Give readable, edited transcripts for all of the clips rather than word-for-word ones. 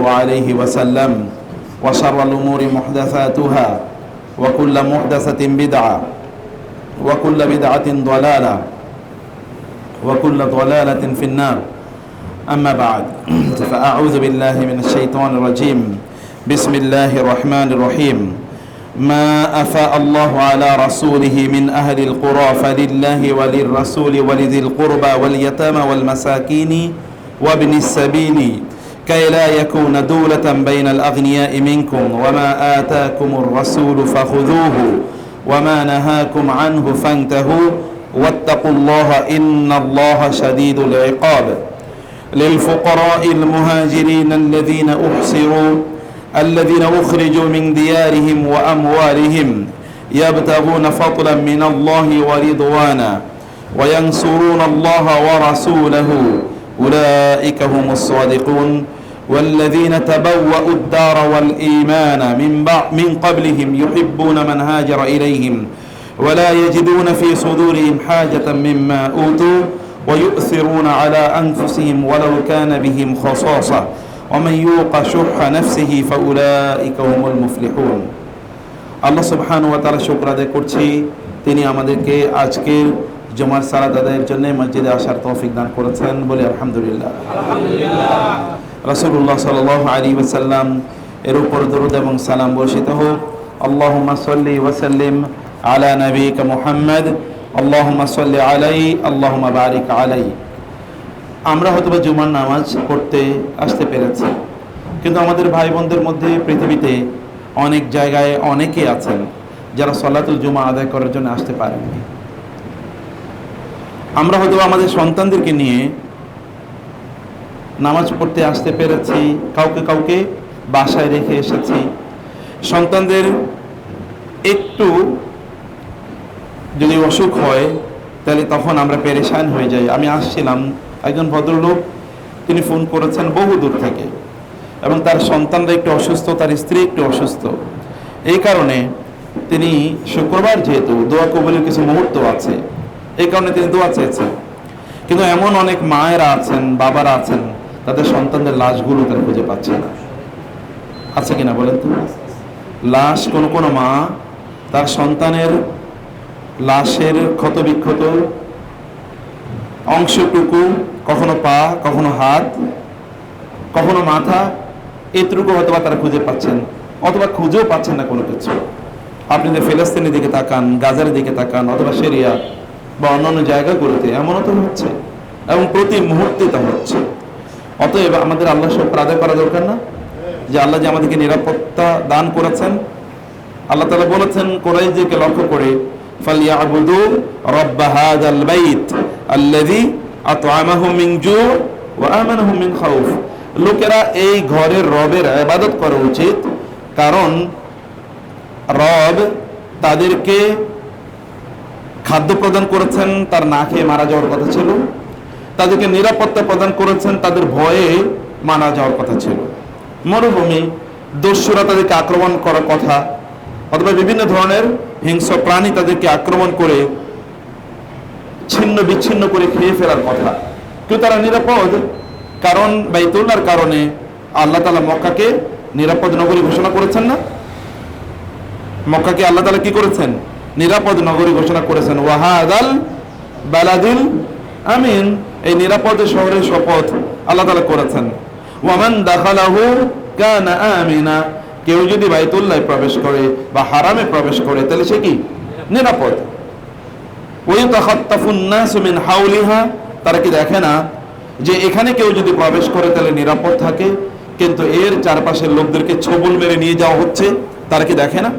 عليه وسلم وشر الأمور محدثاتها وكل محدثة بدعة وكل بدعة ضلالة وكل ضلالة في النار أما بعد فأعوذ بالله من الشيطان الرجيم بسم الله الرحمن الرحيم ما أفاء الله على رسوله من أهل القرى فلله وللرسول ولذي القربى واليتامى والمساكين وابن السبيل كي لا يكون دولة بين الأغنياء منكم وما آتاكم الرسول فخذوه وما نهاكم عنه فانتهوا واتقوا الله إن الله شديد العقاب للفقراء المهاجرين الذين أخرجوا من ديارهم وأموالهم يبتغون فضلا من الله ورضوانا وينصرون الله ورسوله أولئك هم الصادقون والذين تبوأوا الدار والإيمان من قبلهم يحبون من هاجر إليهم ولا يجدون في صدورهم حاجة مما أوتوا ويؤثرون على أنفسهم ولو كان بهم خصاصة ومن يوق شح نفسه فأولئك هم المفلحون আল্লাহ সুবহানাহু ওয়া তাআলা শুকর আদায় করছি তিনি আমাদেরকে আজকের জুমার সালাত আদায়ের জন্য মসজিদে আসার তৌফিক দান করেছেন বলে আলহামদুলিল্লাহ। রাসূলুল্লাহ সাল্লাল্লাহু আলাইহি ওয়াসাল্লাম এর উপর দরুদ এবং সালাম বর্ষিত হোক। আল্লাহুম্মা সাল্লি ওয়া সাল্লিম আলা নবিয়িকা মুহাম্মদ আল্লাহুম্মা সাল্লি আলাইহি আল্লাহুম্মা বারিক আলাইহি। আমরা হয়তো জুমার নামাজ পড়তে আসতে পেরেছি, কিন্তু আমাদের ভাই বোনদের মধ্যে পৃথিবীতে অনেক জায়গায় অনেকে আছেন যারা সলাতুল জুমা আদায় করার জন্য আসতে পারেননি। আমরা হয়তো আমাদের সন্তানদেরকে নিয়ে নামাজ পড়তে আসতে পেরেছি, কাউকে বাসায় রেখে এসেছি। সন্তানদের একটু যদি অসুখ হয় তাহলে তখন আমরা পেরেশান হয়ে যাই। আমি আসছিলাম, একজন ভদ্রলোক তিনি ফোন করেছেন বহু দূর থেকে এবং তার সন্তানরা একটু অসুস্থ, তার স্ত্রী একটু অসুস্থ। এই কারণে তিনি শুক্রবার যেহেতু দোয়া কবুলের কিছু মুহূর্ত আছে, এই কারণে তিনি দোয়া চেয়েছেন। কিন্তু এমন অনেক মায়েরা আছেন, বাবারা আছেন, তাদের সন্তানদের লাশগুলো তারা খুঁজে পাচ্ছে না। আছে কিনা বলেন তো? লাশ, কোনো মা তার সন্তানের লাশের ক্ষতবিক্ষত অংশটুকু, কখনো পা, কখনো হাত, কখনো মাথা, এটুকু হয়তোবা তারা খুঁজে পাচ্ছেন, অথবা খুঁজেও পাচ্ছেন না কোনো কিছু। আপনি যে ফিলিস্তিনের দিকে তাকান, গাজার দিকে তাকান, অথবা সিরিয়া বা অন্যান্য জায়গাগুলোতে এমনও তো হচ্ছে এবং প্রতি মুহূর্তে তা হচ্ছে। অতএব আমাদের আল্লাহ শুকর আদায় করা দরকার না যে আল্লাহ যে আমাদেরকে নিরাপত্তা দান করেছেন। আল্লাহ তাআলা বলেছেন কুরাইশদেরকে লক্ষ্য করে, ফালিয়াবুদু রাব্ব হাযাল বাইত আল্লাযী আত'আমাহুম মিন জু' ওয়া আমানাহুম মিন খাউফ। লোকেরা এই ঘরের রবের ইবাদত করা উচিত, কারণ রব তাদেরকে খাদ্য প্রদান করেছেন, তার না খেয়ে মারা যাওয়ার কথা ছিল। তাদেরকে নিরাপত্তা প্রদান করেছেন, তাদের ভয়ে মারা যাওয়ার কথা ছিল। মরুভূমি, দস্যুরা তাদেরকে আক্রমণ করার কথা, অথবা বিভিন্ন ধরনের হিংস্র প্রাণী তাদেরকে আক্রমণ করে ছিন্ন বিচ্ছিন্ন করে খেয়ে ফেলার কথা। কিন্তু তারা নিরাপদ, কারণ বাইতুল্লাহর কারণে আল্লাহ তাআলা মক্কাকে নিরাপদ নগরী ঘোষণা করেছেন না? মক্কাকে আল্লাহ তাআলা কি করেছেন? নিরাপদ নগরী ঘোষণা করেছেন। ওয়াহাদাল বালাদুল আমিন, এই নিরাপদ শহরের শপথ আল্লাহ তাআলা করেছেন। ওয়ামান দাখালাহু কানা আমিনা, কেউ যদি বাইতুল্লাহ প্রবেশ করে বা হারামে প্রবেশ করে তাহলে সে কি? নিরাপদ। ওয়ায়াতাখাত্তাফুন নাসু মিন হাওলিহা, তারা কি দেখে না যে এখানে কেউ যদি প্রবেশ করে তাহলে নিরাপদ থাকে, কিন্তু এর চারপাশের লোকদেরকে ছবল মেরে নিয়ে যাওয়া হচ্ছে, তারা কি দেখে না?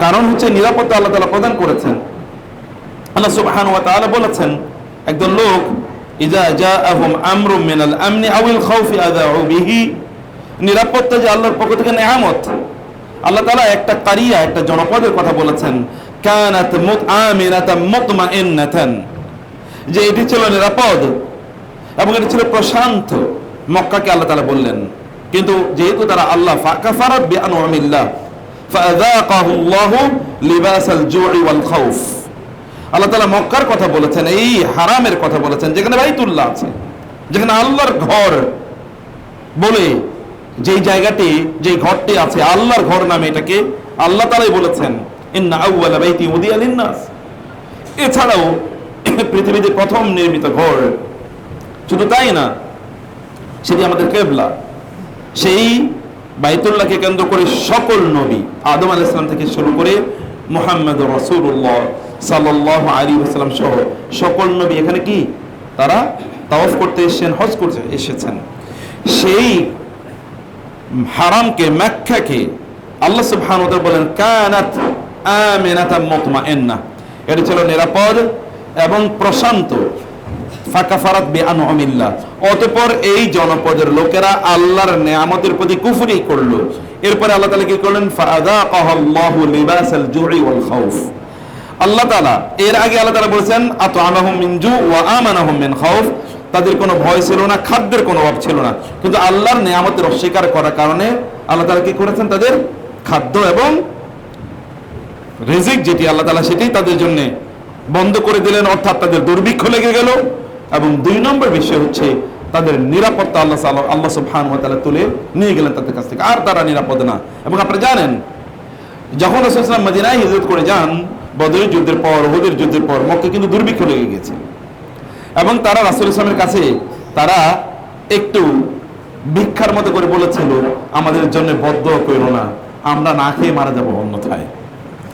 কারণ হচ্ছে নিরাপত্তা আল্লাহ তাআলা প্রদান করেছেন। আল্লাহ সুবহানাহু ওয়া তাআলা বলেছেন, একজন লোক ইযা জাআহুম আমরুম মিনাল আমনি আওয়াল খাউফি আযাউ বিহি, নিরাপত্তা যে আল্লাহর পক্ষ থেকে নেয়ামত। আল্লাহ তাআলা একটা কারিয়া, একটা জনপদের কথা বলেছেন, কানাত মুতআমিনাতাম মুতমাইন্নাতান, যে এটি ছিল নিরাপদ এবং এটি ছিল প্রশান্ত। মক্কাকে আল্লাহ তাআলা বললেন, কিন্তু যেহেতু তারা আল্লাহ ফাকাফারাত বিআনউমিল্লাহ ফাযাকাহুল্লাহু লিবাসাল জু'i ওয়াল খাউফ। আল্লাহ তাআলা মক্কার কথা বলেছেন, এই হারামের কথা বলেছেন, যেখানে বাইতুল্লাহ আছে, যেখানে আল্লাহর ঘর, বলে যেই জায়গাটি, যেই ঘরটি আছে আল্লাহর ঘর নামে, এটাকে আল্লাহ তাআলাই বলেছেন ইন্না আউওয়ালা বাইতি উদিয়া লিন-নাস। এছাড়াও পৃথিবীতে প্রথম নির্মিত ঘর, শুধু তাই না, সেটি আমাদের কিবলা। সেই বাইতুল্লাহকে কেন্দ্র করে সকল নবী আদম আলাইহিস সালাম থেকে শুরু করে মুহাম্মদ রাসূলুল্লাহ সাল্লাল্লাহু আলাইহি ওয়াসাল্লাম সহ সকল নবী এখানে কি তারা তাওয়াফ করতে এসেছেন, হজ করতে এসেছেন। সেই হারামকে, মক্কাকে আল্লাহ সুবহানাহু ওয়া তাআলা বলেন কানাত আমিনাতাম মুতমাইন্নাহ, এটা ছিল নিরাপদ এবং প্রশান্ত। ফাকাফারাত বিআনউমিল্লাহ, অতঃপর এই জনপদের লোকেরা আল্লাহর নিয়ামতের প্রতি কুফরি করলো। এরপরে আল্লাহ তাআলা কি করলেন, ফাআযাকাহাল্লাহু লিবাসাল জুই ওয়াল খাউফ। আল্লাহ তাআলা এর আগে আল্লাহ তাআলা বলেছেন আতআমাহুম মিন জু ওয়া আমানাহুম মিন খাউফ, তাদের কোনো ভয় ছিল না, খাদ্যের কোনো অভাব ছিল না। কিন্তু আল্লাহর নিয়ামতের অস্বীকার করার কারণে আল্লাহ তাআলা কি করেছেন, তাদের খাদ্য এবং রিজিক যেটি আল্লাহ তাআলা সেটি তাদের জন্য বন্ধ করে দিলেন, অর্থাৎ তাদের দুর্ভিক্ষ লেগে গেল। এবং 2 নম্বর বিষয় হচ্ছে তাদের নিরাপত্তা আল্লাহ সুবহানাহু ওয়া তাআলা তুলে নিয়ে গেলেন তাদের কাছ থেকে, আর তারা নিরাপদ না। এবং আপনারা জানেন যখন রাসূল সাল্লাল্লাহু আলাইহি ওয়াসাল্লাম মদিনায় হিজরত করে যান, বদরের যুদ্ধের পর, উহুদের যুদ্ধের পর মক্কায় কিন্তু দুর্ভিক্ষ লেগে গেছে। এবং তারা রাসূল ইসলামের কাছে তারা একটু ভিক্ষার মতো করে বলেছিল, আমাদের জন্য বদদোয়া করো না, আমরা না খেয়ে মারা যাবো অন্যথায়,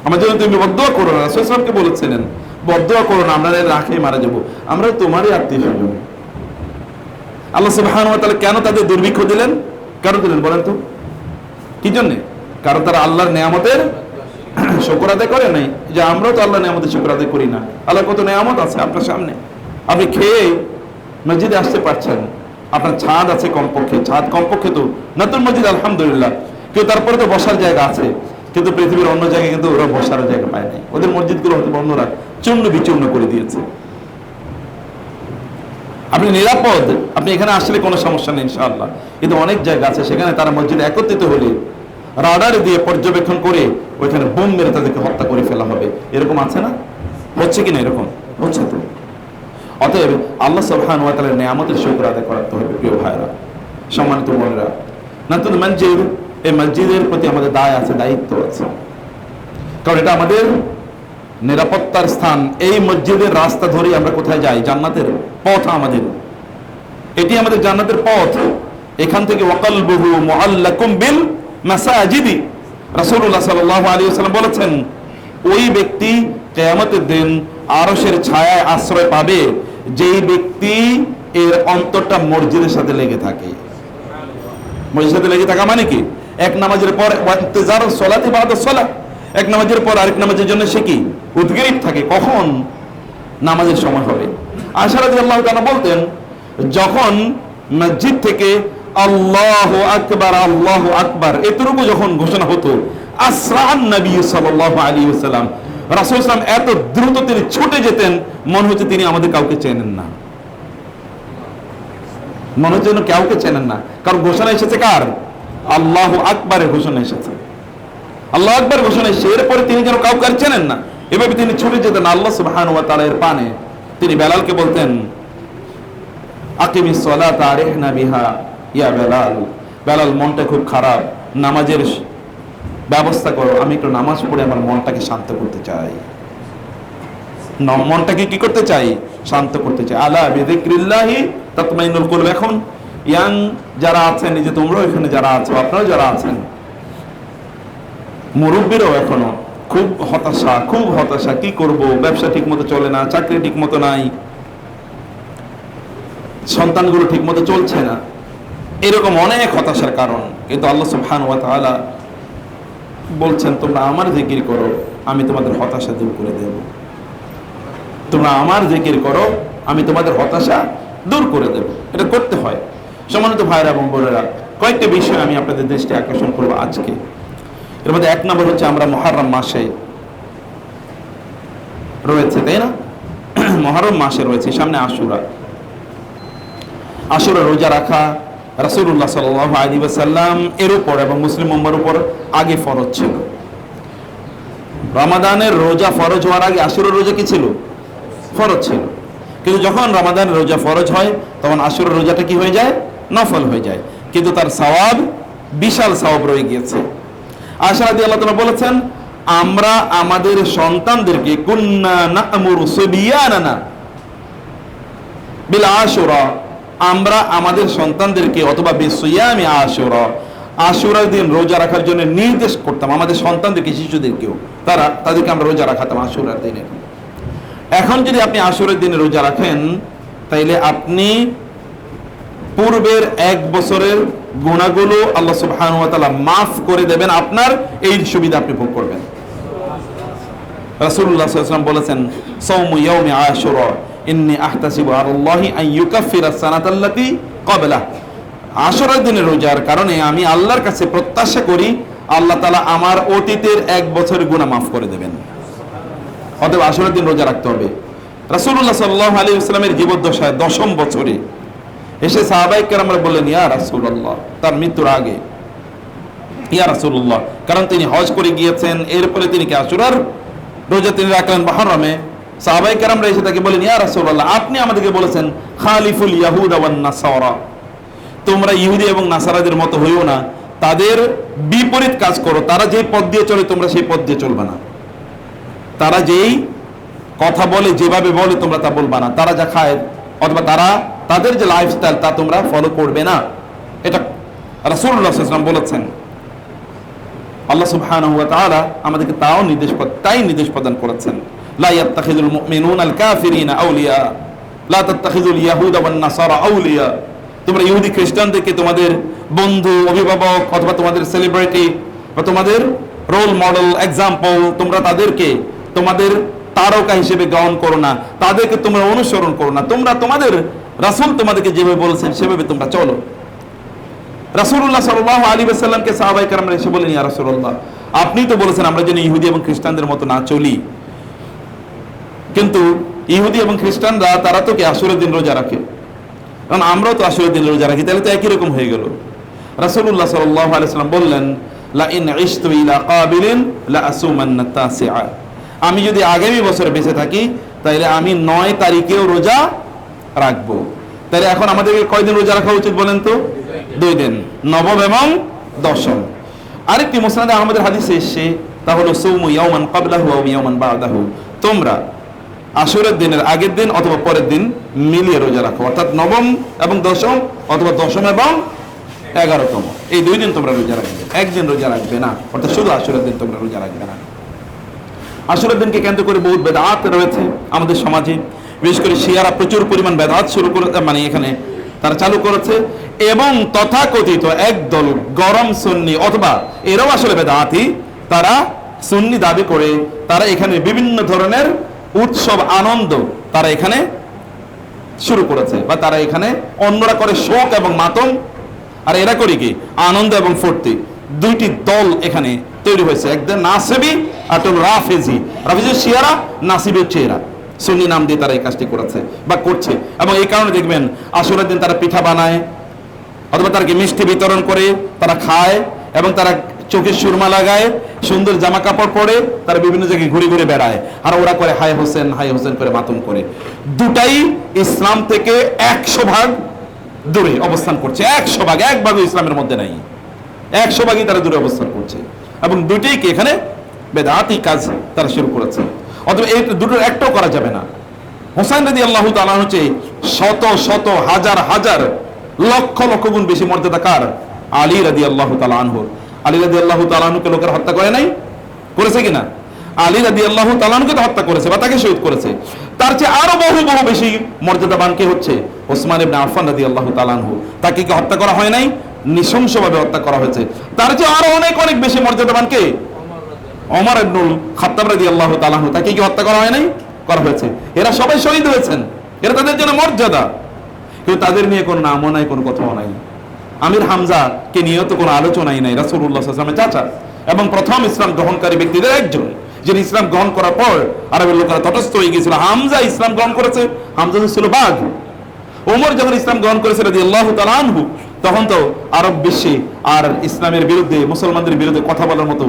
আমাদের জন্য তুমি বদদোয়া করো না। রাসূল ইসলামকে বলেছিলেন বদদোয়া করো না, আমরা না খেয়ে মারা যাবো, আমরা তোমারই আত্মীয়-স্বজন। আল্লাহ সুবহানাহু ওয়া তাআলা কেন তাদের দুর্ভিক্ষ দিলেন, কেন দিলেন বলেন তো, কি জন্য? কারণ তারা আল্লাহর নিয়ামতের শুকর আদায় করে নাই। যে আমরাও তো আল্লাহর নিয়ামতের শুকর আদায় করি না। আল্লাহর কত নিয়ামত আছে আপনার সামনে, আপনি খেয়ে মসজিদে আসতে পারছেন, আপনার ছাদ আছে কমপক্ষে, ছাদ কমপক্ষে তো নতুন মসজিদ আলহামদুলিল্লাহ, কিন্তু তারপরে তো বসার জায়গা আছে। কিন্তু পৃথিবীর অন্য জায়গায় কিন্তু ওরা বসার জায়গা পায় নাই, ওদের মসজিদগুলো হয়তো অন্যরা চূর্ণ বিচূর্ণ করে দিয়েছে। আপনি নিরাপদ, আপনি এখানে আসলে কোনো সমস্যা নেই ইনশাআল্লাহ। কিন্তু অনেক জায়গা আছে সেখানে তারা মসজিদে একত্রিত হলে রাডার দিয়ে পর্যবেক্ষণ করে ওইখানে বোম মেরে তাদেরকে হত্যা করে ফেলা হবে, এরকম আছে না? হচ্ছে কিনা? এরকম হচ্ছে তো। অতএব আল্লাহ সুবহানাহু ওয়া তাআলার নিয়ামতের শুকর আদায় করতে হবে প্রিয় ভাইরা, সম্মানিত বোনেরা। নতুন মসজিদ, এই মসজিদের প্রতি আমাদের দায় আছে, দায়িত্ব আছে, কারণ এটা আমাদের নিরাপত্তার স্থান। এই মসজিদের রাস্তা ধরে আমরা কোথায় যাই? জান্নাতের পথ আমাদের, এটি আমাদের জান্নাতের পথ। এখান থেকে ওয়াকালবুহু মুআল্লাকুম বিল মাসাজিদি, রাসূলুল্লাহ সাল্লাল্লাহু আলাইহি ওয়াসাল্লাম বলেছেন ওই ব্যক্তি কিয়ামতের দিন আরশের ছায়ায় আশ্রয় পাবে যেই ব্যক্তি এর অন্তরটা মসজিদের সাথে লেগে থাকে। মসজিদের সাথে লেগে থাকা মানে কি? এক নামাজের পর ইন্তজার সালাতি বাদা সালাত, এক নামাজের পর আরেক নামাজের জন্য সে কি উদ্গ্রীব থাকে, কখন নামাজের সময় হবে। আয়েশা রাদিয়াল্লাহু তাআলা বলতেন যখন মসজিদ থেকে আল্লাহু আকবার আল্লাহু আকবার এতটুকু যখন ঘোষণা হতো, আসরান নবী সাল্লাল্লাহু আলাইহি ওয়াসাল্লাম, রাসূল সাল্লাল্লাহু আলাইহি ওয়াসাল্লাম এত দ্রুত তিনি ছুটে যেতেন, মনে হচ্ছে তিনি আমাদের কাউকে চেনেন না, মনে হচ্ছে কাউকে চেনেন না। কারণ ঘোষণা এসেছে কার? আল্লাহু আকবারের ঘোষণা এসেছে, আল্লাহু আকবার ঘোষণা এসেছে, এরপরে তিনি যেন কাউকে আর চেনেন না, এভাবে তিনি ছুটে যেতেন আল্লাহ সুবহানাহু ওয়া তাআলার পানে। তিনি বেলালকে বলতেন আকিমিস সালাতা আরিহনা বিহা ইয়া বেলাল, বেলাল মনটা খুব খারাপ, নামাজের ব্যবস্থা করো, আমি একটু নামাজ পড়ে আমার মনটাকে শান্ত করতে চাই। মনটাকে কি করতে চাই? শান্ত করতে চাই। আলা বিযিকরিল্লাহি তাতমাইনুল কুলুব। এখন ইয়াং যারা আছেন, এই যে তোমরাও এখানে যারা আছো, আপনারাও যারা আছেন, মুরব্বীরাও এখনো খুব হতাশা, খুব হতাশা, কি করব, ব্যবসা ঠিক মতো চলে না, চাকরি ঠিক মতো নাই, সন্তানগুলো ঠিক মতো চলছে না, এরকম অনেক হতাশার কারণ। কিন্তু আল্লাহ সুবহানাহু ওয়া তাআলা বলছেন তোমরা আমার জিকির করো, আমি তোমাদের হতাশা দূর করে দেব। তোমরা আমার জিকির করো, আমি তোমাদের হতাশা দূর করে দেব। এটা করতে হয়। সম্মানিত ভাইরা এবং বোনেরা, কয়েকটা বিষয় আমি আপনাদের দৃষ্টি আকর্ষণ করবো আজকে। এর মধ্যে 1 নম্বর হচ্ছে আমরা মুহররম মাসে রয়েছে, তাই না? মুহররম মাসে রয়েছে, সামনে আশুরা। আশুরা রোজা রাখা রাসূলুল্লাহ সাল্লাল্লাহু আলাইহি ওয়াসাল্লাম এর উপর এবং মুসলিম উম্মার উপর আগে ফরজ ছিল। রমাদানের রোজা ফরজ হওয়ার আগে আশুরার রোজা কি ছিল? ফরজ ছিল। কিন্তু যখন রমাদানের রোজা ফরজ হয় তখন আশুরার রোজাটা কি হয়ে যায়? নফল হয়ে যায়। কিন্তু তার সওয়াব বিশাল সওয়াব রয়ে গিয়েছে। আয়েশা রাদিয়াল্লাহু তাআলা বলেছেন, আমরা আমাদের সন্তানদেরকে কুন্না না'মুরু সুবিয়ানানা বিল আশুরা, আমরা আমাদের সন্তানদেরকে অথবা বিসিয়ামি আশুরা, আশুরার দিন রোজা রাখার জন্য নির্দেশ করতাম আমাদের সন্তানদেরকে, শিশুদেরকেও তাদেরকে আমরা রোজা রাখাতাম আশুরার দিনে। এখন যদি আপনি আশুরার দিনে রোজা রাখেন, তাইলে আপনি পূর্বের 1 বছরের গুনাহগুলো আল্লাহ সুবহানাহু ওয়া তাআলা মাফ করে দেবেন, আপনার এই সুবিধা আপনি ভোগ করবেন। রাসূলুল্লাহ সাল্লাল্লাহু আলাইহি ওয়াসাল্লাম বলেছেন, সাওমু ইয়াউমি আশুরা ইন্নী আহতাসিবু আলাল্লাহি আন ইউকাফিরা সানাতাল্লাতী ক্বাবলা, আশুরার দিনে রোজার কারণে আমি আল্লাহর কাছে প্রত্যাশা করি আল্লাহ তাআলা আমার অতীতের 1 বছরের গুনাহ মাফ করে দেবেন। অতএব আশুরার দিন রোজা রাখতে হবে। রাসূলুল্লাহ সাল্লাল্লাহু আলাইহি ওয়াসাল্লামের জীবদ্দশায় 10ম বছরে এসে সাহাবায়ে কেরামরা বললেন, ইয়া রাসূলুল্লাহ, তার মৃত্যুর আগে, ইয়া রাসূলুল্লাহ, কারণ তিনি হজ করে গিয়েছেন, এরপরে তিনি কি আশুরার রোজা তিনি রাখলেন মুহররমে। সাহাবায়ে কেরামরা এসে তাকে বলেন, ইয়া রাসূলুল্লাহ, আপনি আমাদেরকে বলেছেন খালিফুল ইয়াহুদা ওয়ান নাসারা, তোমরা ইহুদি এবং নাসারাদের মতো হইও না, তাদের বিপরীত কাজ করো, তারা যেই পথ দিয়ে চলে তোমরা সেই পথ দিয়ে চলবে না, তারা যেই কথা বলে যেভাবে বলে তোমরা তা বলবা না, তারা যা খায় অথবা তাদের যে লাইফস্টাইল তা তোমরা ফলো করবে না। এটা রাসূলুল্লাহ সাল্লাল্লাহু আলাইহি ওয়াসাল্লাম বলেছেন। আল্লাহ সুবহানাহু ওয়া তাআলা আমাদেরকে তাই নির্দেশ প্রদান করেছেন, লা ইয়াত্তাখিযুল মুমিনুনা আল কাফিরিনা আউলিয়া লা তাত্তাখিযুল ইয়াহুদা ওয়ান নাসারা আউলিয়া, তোমরা ইহুদি খ্রিস্টানদেরকে তোমাদের বন্ধু, অভিভাবক অথবা তোমাদের সেলিব্রিটি বা তোমাদের রোল মডেল, এক্সাম্পল, তোমরা তাদেরকে তোমাদের তারকা হিসেবে গ্রহণ করো না, তাদেরকে তোমরা অনুসরণ করো না, তোমরা তোমাদের রাসূল তোমাদেরকে যেভাবে বলেছেন সেভাবে তোমরা চলো। রাসূলুল্লাহ সাল্লাল্লাহু আলাইহি ওয়াসাল্লামকে সাহাবায়ে কেরামরা এসে বলেন, ইয়া রাসূলুল্লাহ, আপনি তো বলেছেন আমরা যেন ইহুদি এবং খ্রিস্টানদের মতো না চলি, কিন্তু ইহুদি এবং খ্রিস্টানরা তারা তো কি আশুরার দিন রোজা রাখে, কারণ আমরাও তো আশুরার দিন রোজা রাখি, তাহলে তো একই রকম হয়ে গেল। রাসূলুল্লাহ সাল্লাল্লাহু আলাইহি ওয়াসাল্লাম বললেন, লা ইন ইশতু ইলা কাবিলিন লা আসুমান্না তাসিআ, আমি যদি আগামী বছরে বেঁচে থাকি তাহলে আমি 9 তারিখেও রোজা রাখবো। তাহলে এখন আমাদের কয়দিন রোজা রাখা উচিত বলেন তো? 2 দিন, নবম এবং দশম। আরেকটি মুসনাদে আহমদের হাদিসে এসেছে, তা হলো সাওমু ইয়াওমান ক্বাবলাহু ওয়া ইয়াওমান বা'দাহু, তোমরা আশুরার দিনের আগের দিন অথবা পরের দিন মিলিয়ে রোজা রাখো, অর্থাৎ নবম এবং দশম অথবা দশম এবং 11তম, এই 2 দিন তোমরা রোজা রাখবে, একদিন রোজা রাখবে না, অর্থাৎ শুধু আশুরার দিন তোমরা রোজা রাখবে না। আশুরার দিনকে কেন্দ্র করে বহুত বেদাত রয়েছে আমাদের সমাজে, বিশেষ করে শিয়ারা প্রচুর পরিমাণ বেদাত শুরু করে, মানে এখানে তারা চালু করেছে, এবং তথাকথিত একদল গরম সুন্নি অথবা এরাও আসলে বেদাতি, তারা সুন্নি দাবি করে তারা এখানে বিভিন্ন ধরনের উৎসব আনন্দ তারা এখানে শুরু করেছে, বা তারা এখানে অন্যরা করে শোক এবং মাতম, আর এরা করে কি আনন্দ এবং ফুর্তি। 2টি দল এখানে তৈরি হয়েছে, একদম নাসিবি আর রাফেজি। রাফেজি শিয়ারা, নাসিবি হচ্ছে এরা, সুন্নি নাম দিয়ে তারা এই কাজটি করেছে বা করছে। এবং এই কারণে দেখবেন আশুরার দিন তারা পিঠা বানায় অথবা তারা কি মিষ্টি বিতরণ করে, তারা খায় এবং তারা চোখে সুরমা লাগায়, সুন্দর জামা কাপড় পরে তারা বিভিন্ন জায়গায় ঘুরে ঘুরে বেড়ায়, আর ওরা করে হায় হোসেন করে মাতম করে। দুটাই ইসলাম থেকে 100 ভাগ দূরে অবস্থান করছে, 100 ভাগ, 1 ভাগও ইসলামের মধ্যে নাই, 100 ভাগই তারা দূরে অবস্থান করছে, এবং দুটোই কি এখানে বেদাতি কাজ তারা শুরু করেছে। অথবা এই দুটোর একটাও করা যাবে না। হোসেন রাদিয়াল্লাহু তাআলা হচ্ছে শত শত হাজার হাজার লক্ষ লক্ষ গুণ বেশি মর্যাদা কার? আলী রাদিয়াল্লাহু তাআলা আনহু। আলী রাদিয়াল্লাহু তাআলা আনহুকে লোকেরা হত্যা করে নাই? করেছে কিনা? আলী রাদিয়াল্লাহু তাআলা আনহুকে তো হত্যা করেছে বা তাকে শহীদ করেছে। তার চেয়ে আরো বহু বহু বেশি মর্যাদাবান কে হচ্ছে ওসমান ইবনে আফফান রাদিয়াল্লাহু তাআলা আনহু। তাকে কি হত্যা করা হয় নাই? নৃশংসভাবে হত্যা করা হয়েছে। তার চেয়ে আরো অনেক অনেক বেশি মর্যাদাবান কে? ওমর ইবনুল খাত্তাব রাদিয়াল্লাহু তাআলা আনহু। তাকে কি হত্যা করা হয় নাই? করা হয়েছে। এরা সবাই শহীদ হয়েছেন, এরা তাদের জন্য মর্যাদা, কিন্তু তাদের নিয়ে কোনো নামও নাই, কোনো কথাও নাই। আমির হামজা কে নিয়েও তো কোনো আলোচনাই নাই, রাসূলুল্লাহ সাল্লাল্লাহু আলাইহি ওয়াসাল্লামের চাচা এবং প্রথম ইসলাম গ্রহণকারী ব্যক্তিদের একজন, যিনি ইসলাম গ্রহণ করার পর আরবের লোকেরা তটস্থ হয়ে গিয়েছিল। হামজা ইসলাম গ্রহণ করেছে, হামজা ছিল বাঘ। ওমর যখন ইসলাম গ্রহণ করেছে রাদিয়াল্লাহু তাআলা আনহু, তখন তো আরব বিশ্বে আর ইসলামের বিরুদ্ধে, মুসলমানদের বিরুদ্ধে কথা বলার মতো,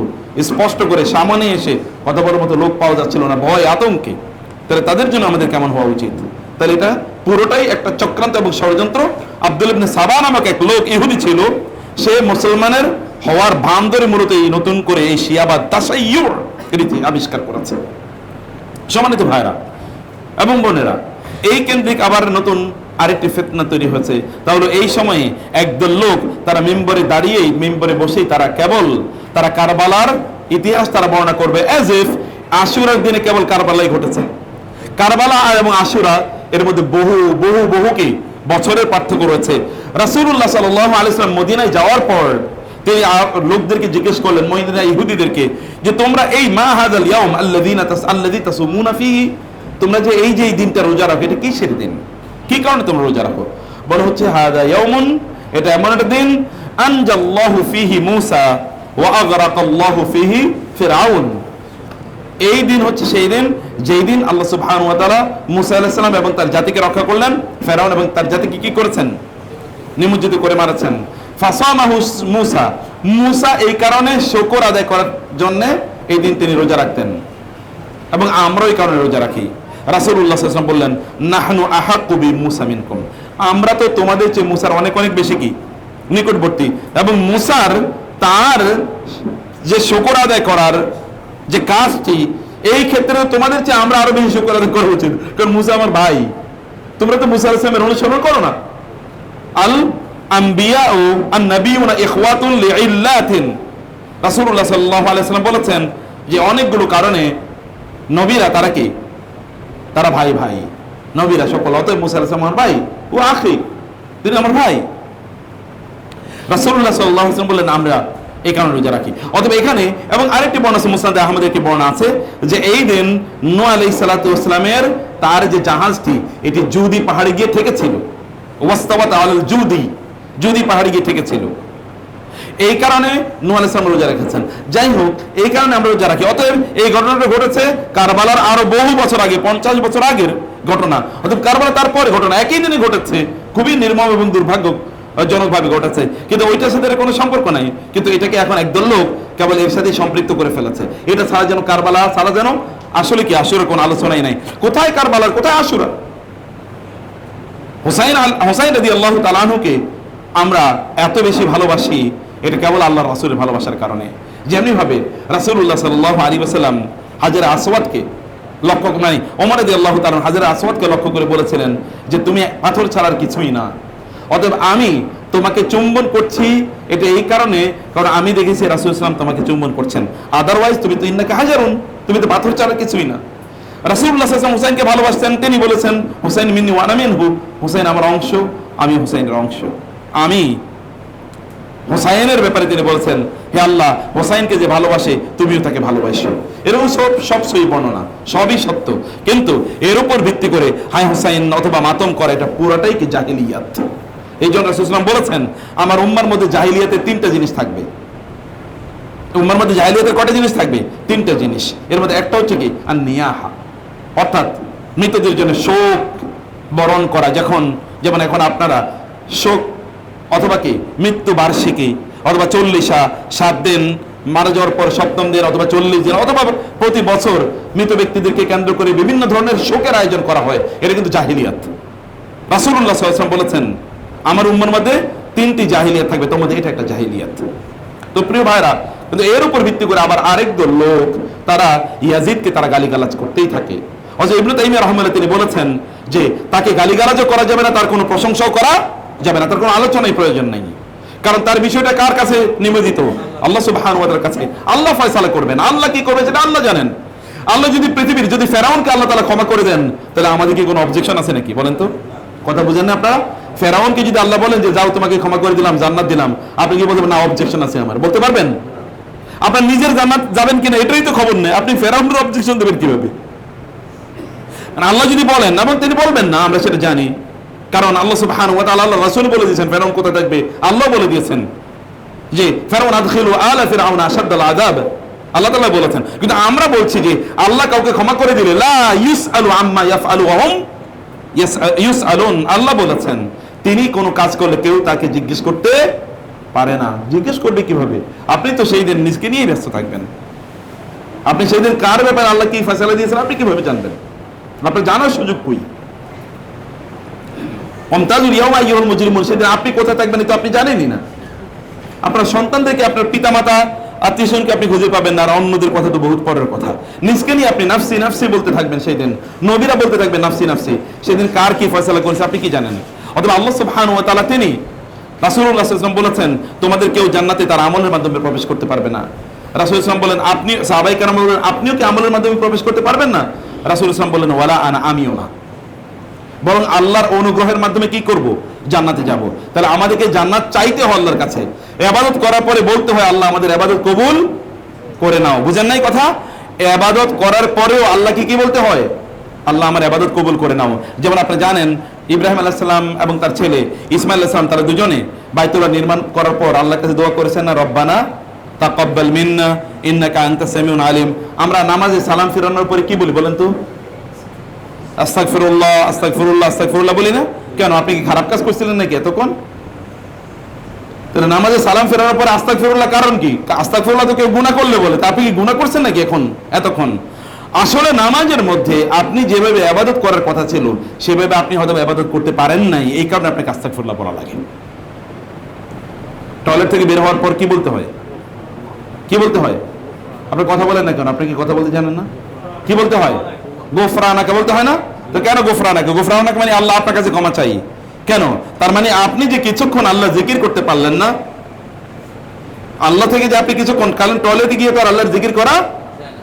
স্পষ্ট করে সামনে এসে কথা বলার মতো লোক পাওয়া যাচ্ছিল না, ভয় আতঙ্কে। তাহলে তাদের জন্য আমাদের কেমন হওয়া উচিত? তাহলে এটা পুরোটাই একটা চক্রান্ত এবং ষড়যন্ত্র। আব্দুল ইবনে সাবা নামক এক লোক ইহুদি ছিল, সে মুসলমানের হওয়ার ভান ধরে মূলত এই নতুন করে এই শিয়াবাদ তাসাইয়ুর রীতি আবিষ্কার করেছে। সম্মানিত ভাইরা এবং বোনেরা, এই কেন্দ্রিক আবার নতুন আরেকটি ফিতনা তৈরি হয়েছে। তাহলে এই সময়ে একদল লোক তারা মিম্বরে দাঁড়িয়েই, মিম্বরে বসেই তারা কারবালার ইতিহাস তারা বর্ণনা করবে অ্যাজ ইফ আশুরার দিনে কেবল কারবালাই ঘটেছে। কারবালা এবং আশুরা এর মধ্যে বহু কি বছরের পার্থক্য রয়েছে। রাসূলুল্লাহ সাল্লাল্লাহু আলাইহি ওয়াসাল্লাম মদিনায় যাওয়ার পর তিনি লোকদেরকে জিজ্ঞেস করলেন, মদিনা ইহুদিদেরকে, যে তোমরা এই মা হাযাল ইয়াউম আল্লাযী তাসুমুনা ফীহি, তোমরা যে এই দিনটা রোজা রাখো, এটা কিসের দিন, কি কারণে তোমরা রোজা রাখো? বলা হচ্ছে হাযা ইয়াউমুন, এটা এমন একটা দিন আনজাল্লাহু ফীহি মূসা ওয়া আগরাকাল্লাহু ফীহি ফিরআউন। এই দিন হচ্ছে সেই দিন যেই দিন আল্লাহ সুবহানাহু ওয়া তাআলা মূসা আলাইহিস সালাম এবং তার জাতিকে রক্ষা করলেন, ফিরআউন এবং তার জাতিকে কি করেছেন? নিমজ্জিত করে মারাছেন। ফাসামাহু মূসা এই কারণে শুকর আদায় করার জন্য এই দিন তিনি রোজা রাখতেন, এবং আমরাও এই কারণে রোজা রাখি। রাসূলুল্লাহ সাল্লাল্লাহু আলাইহি ওয়াসাল্লাম বললেন, নাহনু আহাক্কু বিমূসা মিনকুম, আমরা তো তোমাদের চেয়ে মূসার অনেক বেশি কি নিকটবর্তী, এবং মূসার তার যে শুকর আদায় করার যে কাজটি, এই ক্ষেত্রে তোমাদের চেয়ে আমরা আরো বেশি শুকর আদায় করা উচিত, কারণ মূসা আমার ভাই। তোমরা তো মূসা আলাইহিস সালামের অনুসরণ করো না। আল আম্বিয়া ও আন নবিয়ুনা ইখওয়াতুন লিইল্লাতিন, রাসূলুল্লাহ সাল্লাল্লাহু আলাইহি ওয়াসাল্লাম বলেছেন যে অনেকগুলো কারণে নবীরা তারা কি, তারা ভাই ভাই, নবীরা সকল। অতএব মূসা আলাইহিস সালাম আমার ভাই, ও আখি, তিনি আমার ভাই। রাসূলুল্লাহ সাল্লাল্লাহু আলাইহি ওয়াসাল্লাম বললেন আমরা এই কারণে রোজা রাখি। অতএব এখানে এবং আরেকটি বর্ণনা আছে, মুসনাদে আহমদের একটি বর্ণনা আছে যে এই দিন নূহ আলাইহিস সালাতু ওয়াস সালামের তার যে জাহাজটি, এটি জুদি পাহাড়ে গিয়ে ঠেকেছিল। ওয়াস্তাওয়াত আলাল জুদি পাহাড়ে গিয়ে ঠেকেছিল। এই কারণে নূহ আলাইহিস সালাম রোজা রেখেছেন। যাই হোক, এই কারণে আমরা রোজা রাখি। অতএব এই ঘটনাটা ঘটেছে কারবালার আরো বহু বছর আগে, 50 বছর আগের ঘটনা। অতএব কারবালা তারপরে ঘটনা, একই দিনে ঘটেছে, খুবই নির্মম এবং দুর্ভাগ্যজনকভাবে ঘটেছে, কিন্তু ওইটার সাথে কোনো সম্পর্ক নাই। কিন্তু এটাকে এখন একদল লোক কেবল এর সাথে সম্পৃক্ত করে ফেলেছে। এটা ছাড়া যেন কারবালা ছাড়া যেন আসলে কি আশুরার কোনো আলোচনাই নাই। কোথায় কারবালার, কোথায় আশুরা? হুসাইন রাদিয়াল্লাহু তাআলা আনহুকে আমরা এত বেশি ভালোবাসি, এটা কেবল আল্লাহর রাসূলের ভালোবাসার কারণে। যেমনি ভাবে রাসূলুল্লাহ সাল্লাল্লাহু আলাইহি ওয়াসাল্লাম হাজরে আসওয়াদকে লক্ষ্য করে, ওমর রাদিয়াল্লাহু তাআলা হাজরে আসওয়াদকে লক্ষ্য করে বলেছিলেন যে তুমি পাথর ছাড়ার কিছুই না, অতএব আমি তোমাকে চুম্বন করছি। এটা এই কারণে, কারণ আমি দেখেছি রাসূল সাল্লাল্লাহু আলাইহি ওয়াসাল্লাম তোমাকে চুম্বন করছেন, আদারওয়াইজ তুমি তো ইন্নাকা হাজারুন, তুমি তো পাথর ছাড়া কিছুই না। রাসূলুল্লাহ সাল্লাল্লাহু আলাইহি ওয়াসাল্লাম হুসাইনকে ভালোবাসতেন, তিনি বলেছেন হুসাইন মিন্নি ওয়া আনা মিনহু, হুসাইন আমার অংশ, আমি হুসাইনের অংশ। আমি হুসাইনের ব্যাপারে তিনি বলেছেন, হে আল্লাহ, হুসাইনকে যে ভালোবাসে তুমিও তাকে ভালোবাসো। এরকম সব সই বর্ণনা, সবই সত্য, কিন্তু এর উপর ভিত্তি করে হাই হুসাইন অথবা মাতম করা, এটা পুরোটাই কি জাহিলিয়াত। এই জন্য রাসূল সাল্লাল্লাহু আলাইহি ওয়াসাল্লাম বলেছেন আমার উম্মার মধ্যে জাহিলিয়াতের 3টা জিনিস থাকবে। উম্মার মধ্যে জাহিলিয়াতের কয়টা জিনিস থাকবে? 3টা জিনিস। এর মধ্যে একটা হচ্ছে কি আন নিয়াহা, অর্থাৎ মৃতদের জন্য শোক বরণ করা। যেমন এখন আপনারা শোক অথবা কি মৃত্যু বার্ষিকী অথবা 40 7 দিন মারা যাওয়ার পর 7ম দিন অথবা 40 দিন অথবা প্রতি বছর মৃত ব্যক্তিদেরকে কেন্দ্র করে বিভিন্ন ধরনের শোকের আয়োজন করা হয়, এটা কিন্তু জাহিলিয়াত। রাসূলুল্লাহ সাল্লাল্লাহু আলাইহি ওয়াসাল্লাম বলেছেন আমার উম্মার মধ্যে 3টি জাহিলিয়াত থাকবে, তোর মধ্যে এটা একটা জাহিলিয়াত। তো প্রিয় ভাইরা, কিন্তু এর উপর ভিত্তি করে আবার আরেক দল লোক তারা ইয়াজিদকে তারা গালিগালাজ করতেই থাকে। হযরত ইবনে তাইমিয়া রাহিমাহুল্লাহ তিনি বলেছেন যে তাকে গালিগালাজও করা যাবে না, তার কোনো প্রশংসাও করা যাবে না, তার কোনো আলোচনাই প্রয়োজন নেই, কারণ তার বিষয়টা কার কাছে নিবেদিত? আল্লাহ সুবহানাহু ওয়া তাআলার কাছে। আল্লাহ ফয়সালা করবেন, আল্লাহ কি করবে সেটা আল্লাহ জানেন। আল্লাহ যদি পৃথিবীর যদি ফেরাউনকে আল্লাহ তাআলা ক্ষমা করে দেন, তাহলে আমাদের কি কোনো অবজেকশন আছে নাকি? বলেন তো, কথা বুঝেন না আপনারা? ফেরাউনকে যদি আল্লাহ বলেন যে যাও তোমাকে ক্ষমা করে দিলাম, জান্নাত দিলাম, আপনি কি বলবেন না অবজেকশন আছে আমার? বলতে পারবেন? আপনার নিজের জান্নাত যাবেন কিনা এটাই তো খবর নেই, আপনি ফেরাউনের অবজেকশন দেবেন কিভাবে? আল্লাহ যদি বলেন, এবং তিনি বলবেন না, আমরা সেটা জানি, কারণ আল্লাহ সুবহানাহু ওয়া তাআলা আল্লাহর রাসূল বলে দিয়েছেন ফেরাউন কোথায় থাকবে, আল্লাহ বলে দিয়েছেন যে ফেরাউন আদখিলু আলা ফিরআউন আশাদ্দাল আযাব, আল্লাহ তাআলা বলেছেন। কিন্তু আমরা বলছি যে আল্লাহ কাউকে ক্ষমা করে দিলে লা ইউসআলু আম্মা ইয়াফআলু ওয়া হুম ইউসআলুন, আল্লাহ বলেছেন তিনি কোনো কাজ করলে কেউ তাকে জিজ্ঞেস করতে পারে না। জিজ্ঞেস করবে কিভাবে? আপনি তো সেই দিন নিজকে নিয়ে ব্যস্ত থাকবেন, আপনি সেই দিন কার ব্যাপারে আল্লাহ কি ফয়সালা দিয়েছেন আপনি কিভাবে জানবেন? আপনার জানার সুযোগ কই? ওয়ামতাজুল ইয়াওমা আইয়ুহাল মুজরিমুন, সেদিন আপনি কোথায় থাকবেন তো আপনি জানেনই না। আপনার সন্তানদেরকে, আপনার পিতামাতা, আত্মীয়স্বজনকে আপনি খুঁজে পাবেন না, আর অন্যদের কথা তো বহুত পরের কথা। নিজকে নিয়ে আপনি নাফসি নাফসি বলতে থাকবেন সেদিন, নবীরা বলতে থাকবেন নাফসি নাফসি। সেদিন কার কি ফয়সালা করেছে আপনি কি জানেন? অথবা আল্লাহ সুবহানাহু ওয়া তাআলা তিনি, রাসূলুল্লাহ সাল্লাল্লাহু আলাইহি ওয়াসাল্লাম বলেছেন তোমাদের কেউ জান্নাতে তার আমলের মাধ্যমে প্রবেশ করতে পারবে না। রাসূলুল্লাহ সাল্লাল্লাহু আলাইহি ওয়াসাল্লাম বলেন আপনি, সাহাবায়ে কেরাম বলেন আপনিও কি আমলের মাধ্যমে প্রবেশ করতে পারবেন না? রাসূলুল্লাহ সাল্লাল্লাহু আলাইহি ওয়াসাল্লাম বলেন ওয়ালা আনা, আমিও না, বরং আল্লাহর অনুগ্রহের মাধ্যমে কি করব? জান্নাতে যাব। তাহলে আমাদেরকে জান্নাত চাইতে হয় আল্লাহর কাছে, ইবাদত করার পরে বলতে হয় আল্লাহ আমাদের ইবাদত কবুল করে নাও। বুঝেন নাই কথা? ইবাদত করার পরেও আল্লাহকে কি বলতে হয়? আল্লাহ আমার ইবাদত কবুল করে নাও। যেমন আপনি জানেন ইব্রাহিম আলাইহিস সালাম এবং তার ছেলে ইসমাঈল আলাইহিস সালাম, তারা দুজনে বাইতুল্লাহ নির্মাণ করার পর আল্লাহর কাছে দোয়া করেছেন না, রব্বানা তাকাব্বাল মিন্না ইন্নাকা আনতাস সামিউল আলিম। আমরা নামাজে সালাম ফিরানোর পরে কি বলি বলেন তো? আস্তাগফিরুল্লাহ আস্তাগফিরুল্লাহ আস্তাগফিরুল্লাহ বলি না কেন? আপনি কি খারাপ কাজ করছিলেন নাকি এতক্ষণ? তাহলে নামাজে সালাম ফেরানোর পরে আস্তাগফিরুল্লাহ কারণ কি? আস্তাগফিরুল্লাহ তো কেউ গুনাহ করলে বলে, তা আপনি কি গুনাহ করছেন নাকি এখন এতক্ষণ? আসলে নামাজের মধ্যে আপনি যেভাবে ইবাদত করার কথা ছিল সেভাবে আপনি হয়তো ইবাদত করতে পারেন নাই, এই কারণে আপনাকে আস্তাগফিরুল্লাহ বলা লাগে। টয়লেট থেকে বের হওয়ার পর কি বলতে হয়? কি বলতে হয়? আপনি কথা বলেন না কেন? আপনি কি কথা বলতে জানেন না? কি বলতে হয়? গোফরানাকে বলতে হয় না? তো কেন গোফরানাকে? গোফরানাকে মানে আল্লাহ আপনার কাছে ক্ষমা চাই। কেন? তার মানে আপনি যে কিছুক্ষণ আল্লাহ জিকির করতে পারলেন না, আল্লাহ থেকে যে আপনি কিছুক্ষণ, কারণ টয়লেটে গিয়ে তো আর আল্লাহর জিকির করা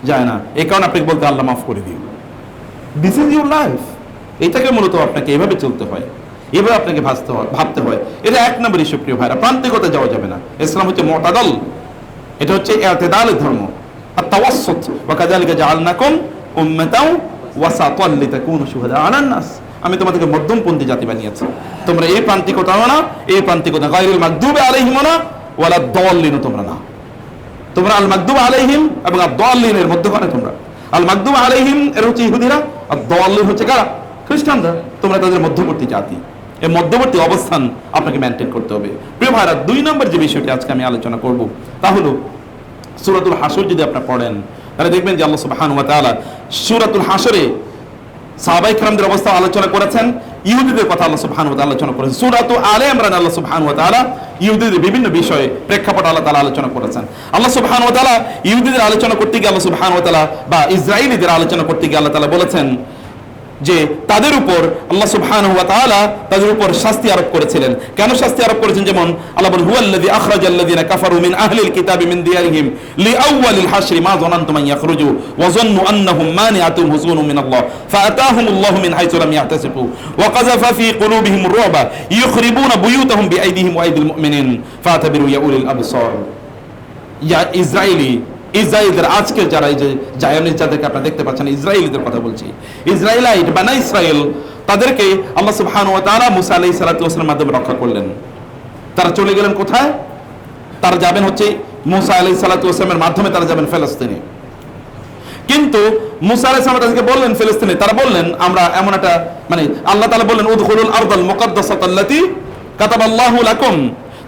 যায় না, এই কারণে আপনি বলতে আল্লাহ মাফ করে দিও। This is your life. এটাকে মূলত আপনাকে এভাবে চলতে হয়, এভাবে আপনাকে ভাবতে হয়। এটা এক নম্বর ইস্যু প্রিয় ভাইরা, প্রান্তিকতা যাওয়া যাবে না। ইসলাম হচ্ছে মুতাদাল, এটা হচ্ছে ইতিদালের ধর্ম, আত-তাওয়াসসুত। ওয়া কাযালিকা জাআলনাকুম উম্মাতাও ওয়াসাতাল লিতাকুনু শুহাদা আলান নাস। আমি তোমাদেরকে মধ্যমপন্থী জাতি বানিয়েছি, তোমরা এই প্রান্তিকতাও না, এই প্রান্তিকতা গায়রুল মাগদুবি আলাইহিম না ওয়ালা দাল্লিন, তোমরা না। তোমরা আল মাগদুব আলাইহিম এবং আদ-দাল্লিনের মধ্যখানে তোমরা। আল মাগদুব আলাইহিম এর হচ্ছে ইহুদিরা, আদ-দাল্লিন হচ্ছে কারা? খ্রিস্টানরা। তোমরা তাদের মধ্যবর্তী জাতি। এই মধ্যবর্তী অবস্থান আপনাকে মেনটেন করতে হবে। প্রিয় ভাইরা, 2 নম্বর যে বিষয়টি আজকে আমি আলোচনা করব তা হলো সূরাতুল হাসর। যদি আপনারা পড়েন তাহলে দেখবেন যে আল্লাহ সুবহানাহু ওয়া তাআলা সূরাতুল হাসরে সাহাবায়ে কেরামদের অবস্থা আলোচনা করেছেন, ইহুদিদের কথা আল্লাহ সুবহানাহু ওয়া তাআলা আলোচনা করেছেন। সূরাতু আলে ইমরান আল্লাহ সুবহানাহু ওয়া তাআলা ইহুদিদের বিভিন্ন বিষয়ে প্রেক্ষাপট আল্লাহ তাআলা আলোচনা করেছেন। আল্লাহ সুবহানাহু ওয়া তাআলা ইহুদিদের আলোচনা করতে গিয়ে আল্লাহ সুবহানাহু ওয়া তাআলা বা ইসরাঈলীদের আলোচনা করতে গিয়ে আল্লাহ তাআলা বলেছেন যে তাদের উপর আল্লাহ সুবহানাহু ওয়া তাআলা তাদের উপর শাস্তি আরোপ করেছিলেন। কেন শাস্তি আরোপ করেছেন? যেমন আল্লাহ বলেন হুয়াল্লাযী আখরাজাল্লাযীনা কাফারু মিন আহলিল কিতাবি মিন দিয়ারিহিম লিআউয়ালিল হাশরি মা যানানতুম আন ইয়াখরুজু ওয়া যান্নু আন্নাহুম মানিআতুহুম হুজুনুম মিনাল্লাহ ফাআতাহুমুল্লাহু মিন হাইসু লাম ইয়াহতাসিবু ওয়া কাযাফা ফী কুলুবিহিম রু'বা ইউখরিবুনা বুয়ুতাহুম বিআইদিহিম ওয়া আইদিল মুমিনিন ফাতাবিরু ইয়া উলিল আবসার। ইয়া ইসরায়েলদের আজকে যারা এই যে জায়নিস্ট যাদেরকে আপনারা দেখতে পাচ্ছেন, ইসরায়েলীদের কথা বলছি, ইসরায়েলাইট বানা ইসরায়েল, তাদেরকে আল্লাহ সুবহানাহু ওয়া তাআলা মুসা আলাইহিস সালাতু ওয়াস সালামের মাধ্যমে রক্ষা করলেন। তারা চলে গেলেন কোথায়? তারা যাবেন হচ্ছে মুসা আলাইহিস সালাতু ওয়াস সালামের মাধ্যমে তারা যাবেন ফিলিস্তিনে। কিন্তু মুসা আলাইহিস সালাম তাদেরকে বললেন ফিলিস্তিনে, তারা বললেন আমরা এমন একটা, মানে আল্লাহ তাআলা বললেন উদখুলুল আরদাল মুকাদ্দাসাতাল্লাতী কাতাবাল্লাহু লাকুম,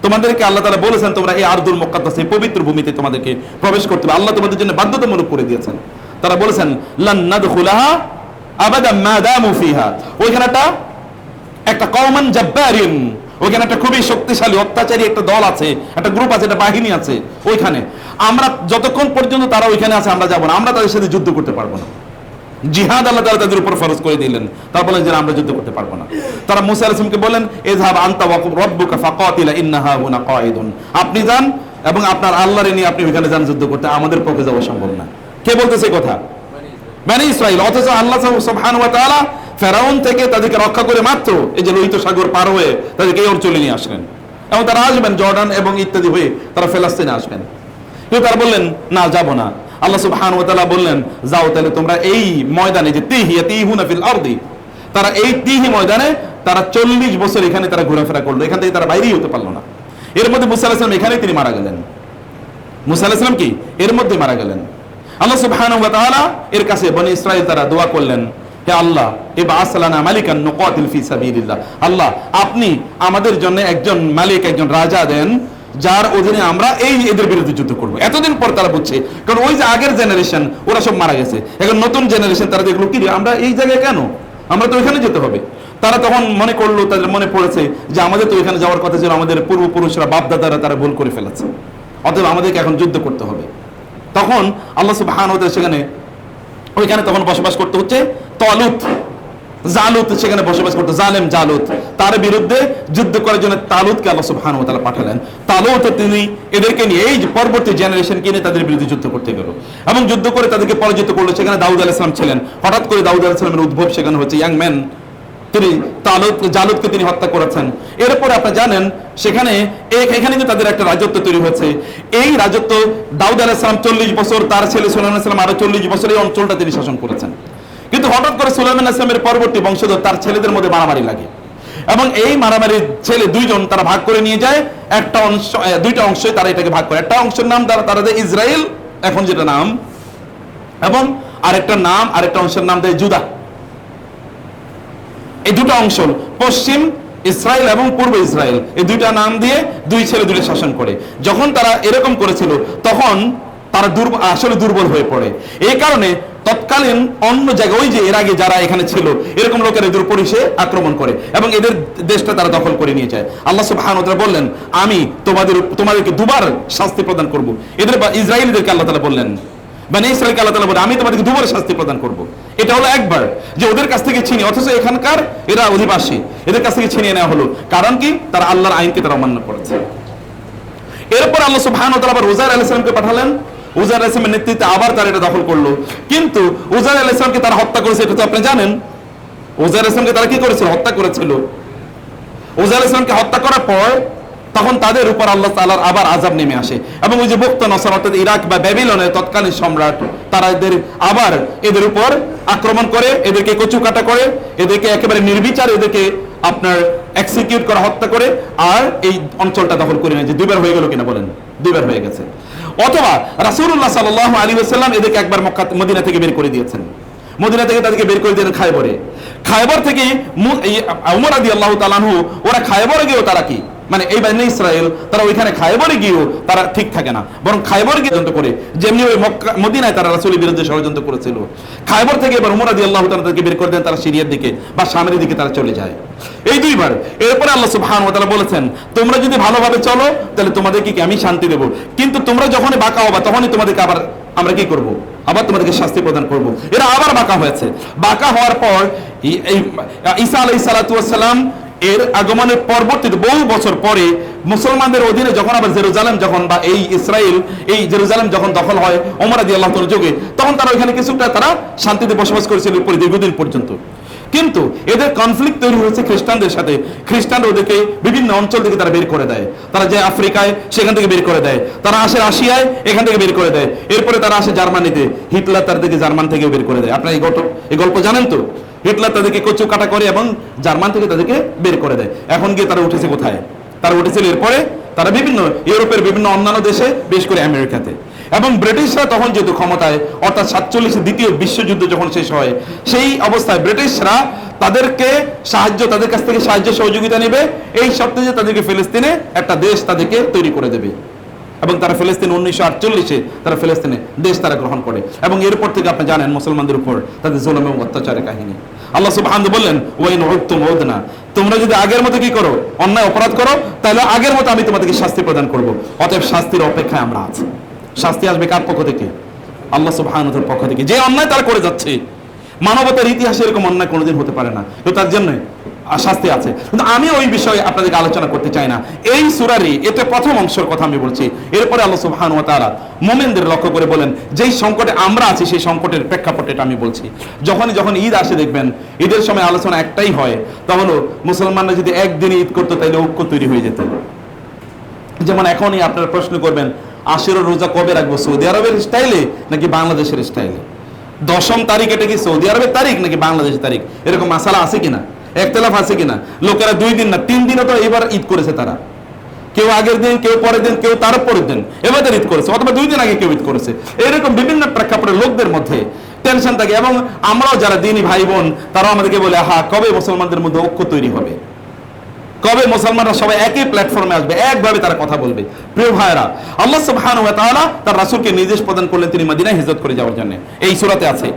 তোমাদেরকে আল্লাহ তাআলা বলেছেন তোমরা এই আরদুল মুকাদ্দাস, এই পবিত্র ভূমিতে তোমাদেরকে প্রবেশ করতে হবে, আল্লাহ তোমাদের জন্য বাধ্যতামূলক করে দিয়েছেন। তারা বলেছেন লান নাদখুলাহা আবাদাম মা দামু ফিহা, ওইখানে একটা কওমান জাব্বারিন, ওইখানে একটা খুবই শক্তিশালী অত্যাচারী একটা দল আছে, একটা গ্রুপ আছে, একটা বাহিনী আছে, ওইখানে আমরা যতক্ষণ পর্যন্ত তারা ওইখানে আছে আমরা যাব না, আমরা তাদের সাথে যুদ্ধ করতে পারবো না। জিহাদ আল্লাহ তাআলা তাদের উপর ফরজ করে দিলেন। তারা বলেন যে আমরা যুদ্ধ করতে পারবো না। তারা মুসা আলাইহিস সালামকে বলেন ইযহাব আনতা ওয়া রাব্বুকা ফাকাতিলা ইন্নাহা হুনা কাঈদুন, আপনি যান এবং আপনার আল্লাহরে নিয়ে আপনি ওখানে যান যুদ্ধ করতে, আমাদের পক্ষে যাওয়া সম্ভব না। কে বলতেছে এই কথা? বনি ইসরাঈল। অথচ আল্লাহ সুবহানাহু ওয়া তাআলা ফেরাউন থেকে তাদেরকে রক্ষা করে মাত্র এই যে লোহিত সাগর পার হয়ে তাদেরকে এই অঞ্চলে নিয়ে আসলেন এবং তারা আসবেন জর্ডান এবং ইত্যাদি হয়ে তারা ফিলিস্তিনে আসবেন। কিন্তু তারা বললেন না, যাব না। আল্লাহ সুবহানাহু ওয়া তাআলা বললেন যাও তাহলে তোমরা এই ময়দানে, যে তিহুনা ফিল আরদি, তারা এই তিহি ময়দানে তারা 40 বছর এখানে তারা ঘোরাফেরা করলো, এখান থেকে তারা বাইরেই হতে পারলো না। এর মধ্যে মুসা আলাইহিস সালাম এখানেই তিনি মারা গেলেন। মুসা আলাইহিস সালাম কি এর মধ্যে মারা গেলেন। আল্লাহ সুবহানাহু ওয়া তাআলা এর কাছে বনি ইসরাঈল তারা দোয়া করলেন, হে আল্লাহ ইবআস লানা মালিকান নুকাতিল ফি সাবিলিল্লাহ, আল্লাহ আপনি আমাদের জন্য একজন মালিক, একজন রাজা দেন যার অধীনে আমরা এই এদের বিরুদ্ধে যুদ্ধ করবো। এতদিন পর তারা বুঝছে, কারণ ওই যে আগের জেনারেশন ওরা সব মারা গেছে, এখন নতুন জেনারেশন তারা দেখলো কি আমরা এই জায়গায় কেন, আমরা তো ওইখানে যেতে হবে। তারা তখন মনে করলো, তাদের মনে পড়েছে যে আমাদের তো ওইখানে যাওয়ার কথা ছিল, আমাদের পূর্বপুরুষরা বাপদাদারা তারা ভুল করে ফেলেছে, অতএব আমাদেরকে এখন যুদ্ধ করতে হবে। তখন আল্লাহ সুবহানাহু ওয়া তাআলা সেখানে ওইখানে তখন বসবাস করতে হচ্ছে তালুত, জালুত সেখানে বসবাস করতো, জালেম জালুত, তার বিরুদ্ধে যুদ্ধ করার জন্য তালুতকে আল্লাহ সুবহানাহু ওয়া তাআলা পাঠালেন। তালুত তিনি এদেরকে নিয়ে এই পরবর্তী জেনারেশনকে নিয়ে তাদের বিরুদ্ধে যুদ্ধ করতে গেল এবং যুদ্ধ করে তাদেরকে পরাজিত করলো। সেখানে দাউদ আলাইহিস সালাম ছিলেন। হঠাৎ করে দাউদ আলাইহিস সালামের উদ্ভব সেখানে হচ্ছে, ইয়াং ম্যান, তিনি জালুতকে তিনি হত্যা করেছেন। এরপরে আপনারা জানেন সেখানে এখানে কিন্তু তাদের একটা রাজত্ব তৈরি হয়েছে। এই রাজত্ব দাউদ আলাইহিস সালাম 40 বছর, তার ছেলে সুলাইমান আলাইহিস সালাম আরো 40 বছর এই অঞ্চলটা তিনি শাসন করেছেন। কিন্তু হঠাৎ করে সুলাইমান আলাইহিস সালামের পরবর্তী বংশধর তার ছেলেদের মধ্যে মারামারি লাগে এবং এই মারামারির ছেলে দুইজন তারা ভাগ করে নিয়ে যায় একটা অংশ, দুইটা অংশে তারা এটাকে ভাগ করে। একটা অংশের নাম তারা দেয় ইসরায়েল, এখন যেটা নাম, এবং আরেকটা অংশের নাম দেয় জুদা। এই দুটো অংশ, পশ্চিম ইসরায়েল এবং পূর্ব ইসরায়েল, এই দুইটা নাম দিয়ে দুই ছেলে দুটো শাসন করে। যখন তারা এরকম করেছিল তখন তারা আসলে দুর্বল হয়ে পড়ে। এই কারণে তৎকালীন অন্য জায়গায়, ওই যে এর আগে যারা এখানে ছিল এরকম লোকের এদের উপর এসে আক্রমণ করে এবং এদের দেশটা তারা দখল করে নিয়ে যায়। আল্লাহ সুবহানাহু ওয়া তাআলা বললেন, আমি তোমাদেরকে দুবার শাস্তি প্রদান করব। এদের ইসরায়েলিদেরকে আল্লাহ তাআলা বললেন, মানে ইসরায়েলকে আল্লাহ তাআলা বলেন, আমি তোমাদেরকে দুবার শাস্তি প্রদান করব। এটা হলো একবার যে ওদের কাছ থেকে ছিনিয়ে, অথচ এখানকার এরা অধিবাসী, এদের কাছ থেকে ছিনিয়ে নেওয়া হলো। কারণ কি? তারা আল্লাহর আইনকে তারা অমান্য করেছে। এরপর আল্লাহ সুবহানাহু ওয়া তাআলা আবার উযাইর আলাইহিস সালামকে পাঠালেন। উযাইর আলাইহিস সালামের নেতৃত্বে আবার তারা এটা দখল করলো। কিন্তু উযাইর আলাইহিস সালামকে তারা হত্যা করেছে, এটা তো আপনি জানেন। উযাইর আলাইহিস সালামকে তারা কি করেছিল? হত্যা করেছিল। উযাইর আলাইহিস সালামকে হত্যা করার পর তখন তাদের উপর আল্লাহ তাআলার আবার আযাব নেমে আসে এবং ওই যে বুখতানসর অর্থাৎ ইরাক বা ব্যাবিলনের তৎকালীন সম্রাট, তারা এদের উপর আক্রমণ করে, এদেরকে কচুকাটা করে, এদেরকে একেবারে নির্বিচার এদেরকে আপনার এক্সিকিউট করা, হত্যা করে, আর এই অঞ্চলটা দখল করে নিয়েছে। দুইবার হয়ে গেল কিনা বলেন? দুইবার হয়ে গেছে। অথবা রাসূলুল্লাহ সাল্লাল্লাহু আলাইহি ওয়াসাল্লাম এদেরকে একবার মদিনা থেকে বের করে দিয়েছেন। মদিনা থেকে তাদেরকে বের করে দিলেন খায়বরে। খায়বর থেকে উমর রাদিয়াল্লাহু তাআলা আনহু, ওরা খায়বরে গিয়েও তারা কি, মানে এই বাহিনী ইসরায়েল, তারা ওইখানে খায়বরে গিয়েও তারা ঠিক থাকে না, বরং খায়বর গিয়ে ষড়যন্ত্র করে, যেমনি ওই মদিনায় তারা রাসূলের বিরুদ্ধে ষড়যন্ত্র করেছিল। খায়বর থেকে এবার উমর রাদিয়াল্লাহু তাআলা তাদেরকে বের করে দেন, তারা সিরিয়ার দিকে বা শামের দিকে তারা চলে যায়। এই দুইবার। এরপরে আল্লাহ সুবহানাহু ওয়া তাআলা বলেছেন, তোমরা যদি ভালোভাবে চলো তাহলে তোমাদেরকে কি আমি শান্তি দেব, কিন্তু তোমরা যখনই বাঁকা হবা তখনই তোমাদেরকে আবার আমরা কি করব? আবার তোমাদেরকে শাস্তি প্রদান করব। এরা আবার বাঁকা হয়েছে। বাঁকা হওয়ার পর ঈসা আলাইহিস সালাতু ওয়াস সালাম এর আগমনের পরবর্তীতে বহু বছর পরে মুসলমানদের অধীনে যখন আবার জেরুজালেম যখন বা এই ইসরায়েল এই জেরুজালেম যখন দখল হয় ওমর রাদিয়াল্লাহু তাআলার যুগে, তখন তারা ওইখানে কিছুটা তারা শান্তিতে বসবাস করেছিল দীর্ঘদিন পর্যন্ত। কিন্তু এদের কনফ্লিক্ট তৈরি হয়েছে খ্রিস্টানদের সাথে। খ্রিস্টানরা ওদেরকে বিভিন্ন অঞ্চল থেকে তারা বের করে দেয়। তারা যায় আফ্রিকায়, সেখান থেকে বের করে দেয়। তারা আসে রাশিয়ায়, এখান থেকে বের করে দেয়। এরপরে তারা আসে জার্মানিতে, হিটলার তাদেরকে জার্মান থেকে বের করে দেয়। আপনারা এই গল্প জানেন তো? হিটলার তাদেরকে কচু কাটা করে এবং জার্মান থেকে তাদেরকে বের করে দেয়। এখন গিয়ে তারা উঠেছে কোথায়? তারা উঠেছিল এরপরে তারা বিভিন্ন ইউরোপের বিভিন্ন অন্যান্য দেশে, বিশেষ করে আমেরিকাতে। এবং ব্রিটিশরা তখন যেহেতু ক্ষমতায়, অর্থাৎ 47 দ্বিতীয় বিশ্বযুদ্ধ যখন শেষ হয়, সেই অবস্থায় ব্রিটিশরা তাদের কাছ থেকে সাহায্য সহযোগিতা নেবে এই শর্তে যে তাদেরকে ফিলিস্তিনে একটা দেশ তাদেরকে তৈরি করে দেবে। এবং তারা ফিলিস্তিন 1948-এ তারা ফিলিস্তিনে দেশ তারা গ্রহণ করে। এবং এরপর থেকে আপনি জানেন মুসলমানদের উপর তাদের জুলুম এবং অত্যাচারের কাহিনী। আল্লাহ সুবহানাহু বললেন, ওয়াইন উদতুম উদনা, তোমরা যদি আগের মতো কি করো, অন্যায় অপরাধ করো, তাহলে আগের মতো আমি তোমাদেরকে শাস্তি প্রদান করব। অতএব শাস্তির অপেক্ষায় আমরা আছি। শাস্তি আসবে কার পক্ষ থেকে? আল্লাহ সুবহানাহু ওয়া তাআলার পক্ষ থেকে। যে অন্যায় তারা করে যাচ্ছে, মানবতার ইতিহাসে এরকম অন্যায় কোনোদিন হতে পারে না, তো তার জন্য শাস্তি আছে। কিন্তু আমি ওই বিষয়ে আপনাদেরকে আলোচনা করতে চাই না। এই সূরারই এটা প্রথম অংশের কথা আমি বলছি। এরপরে আল্লাহ সুবহানাহু ওয়া তাআলা মুমিনদের লক্ষ্য করে বলেন, যেই সংকটে আমরা আছি সেই সংকটের প্রেক্ষাপটে এটা আমি বলছি। যখন ঈদ আসে দেখবেন, ঈদের সময় আলোচনা একটাই হয়, তা হলো মুসলমানরা যদি একদিনে ঈদ করতো তাহলে ঐক্য তৈরি হয়ে যেত। যেমন এখনই আপনারা প্রশ্ন করবেন, আশুরার রোজা কবে রাখবো, সৌদি আরবের স্টাইলে নাকি বাংলাদেশের স্টাইলে? 10ম তারিখ এটা কি সৌদি আরবের তারিখ নাকি বাংলাদেশের তারিখ? এরকম মাসালা আছে কিনা, একতলাফ আছে কিনা? লোকেরা 2 দিন না 3 দিনও তো এবার ঈদ করেছে তারা। কেউ আগের দিন, কেউ পরের দিন, কেউ তার পরের দিন এবার ঈদ করেছে, অথবা 2 দিন আগে কেউ ঈদ করেছে। এরকম বিভিন্ন প্রেক্ষাপটে লোকদের মধ্যে টেনশন থাকে। এবং আমরাও যারা দিনী ভাই বোন, তারাও আমাদেরকে বলে, কবে মুসলমানদের মধ্যে ঐক্য তৈরি হবে, কবে মুসলমানরা সবাই একই প্ল্যাটফর্মে আসবে, একভাবে তারা কথা বলবে। প্রিয় ভাইরা, আল্লাহ সুবহানাহু ওয়া তাআলা তার রাসূলকে নির্দেশ প্রদান করলেন তিনি মদিনায় হিজরত করে যাওয়ার জন্য। এই সূরাতে আছে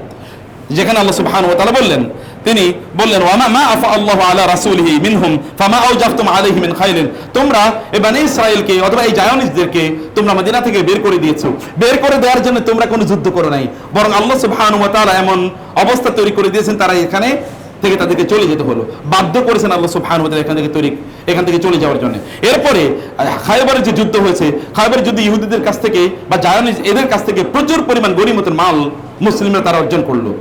যেখানে আল্লাহ সুবহানাহু ওয়া তাআলা বললেন, তিনি বললেন ওয়ামা মা আফা আল্লাহু আলা রাসূলিহি মিনহুম ফামা আওজাফতুম আলাইহি মিন খাইরিন, তোমরা এই বনি ইসরাইলকে অথবা এই জায়নিসদেরকে তোমরা মদিনা থেকে বের করে দিয়েছো, বের করে দেওয়ার জন্য তোমরা কোনো যুদ্ধ করো নাই, বরং আল্লাহ সুবহানাহু ওয়া তাআলা এমন অবস্থা তৈরি করে দিয়েছেন তারা এখানে থেকে তাদেরকে চলে যেতে হলো, বাধ্য করেছেন আল্লাহ সুবহানাহু ওয়া তাআলা এখান থেকে চলে যাওয়ার জন্য। এরপরে খায়বারের যে যুদ্ধ হয়েছে, খায়বারের যুদ্ধে ইহুদিদের কাছ থেকে বা জায়নিস এদের কাছ থেকে প্রচুর পরিমাণ গনিমতের মাল মুসলিমরা তারা অর্জন করলো।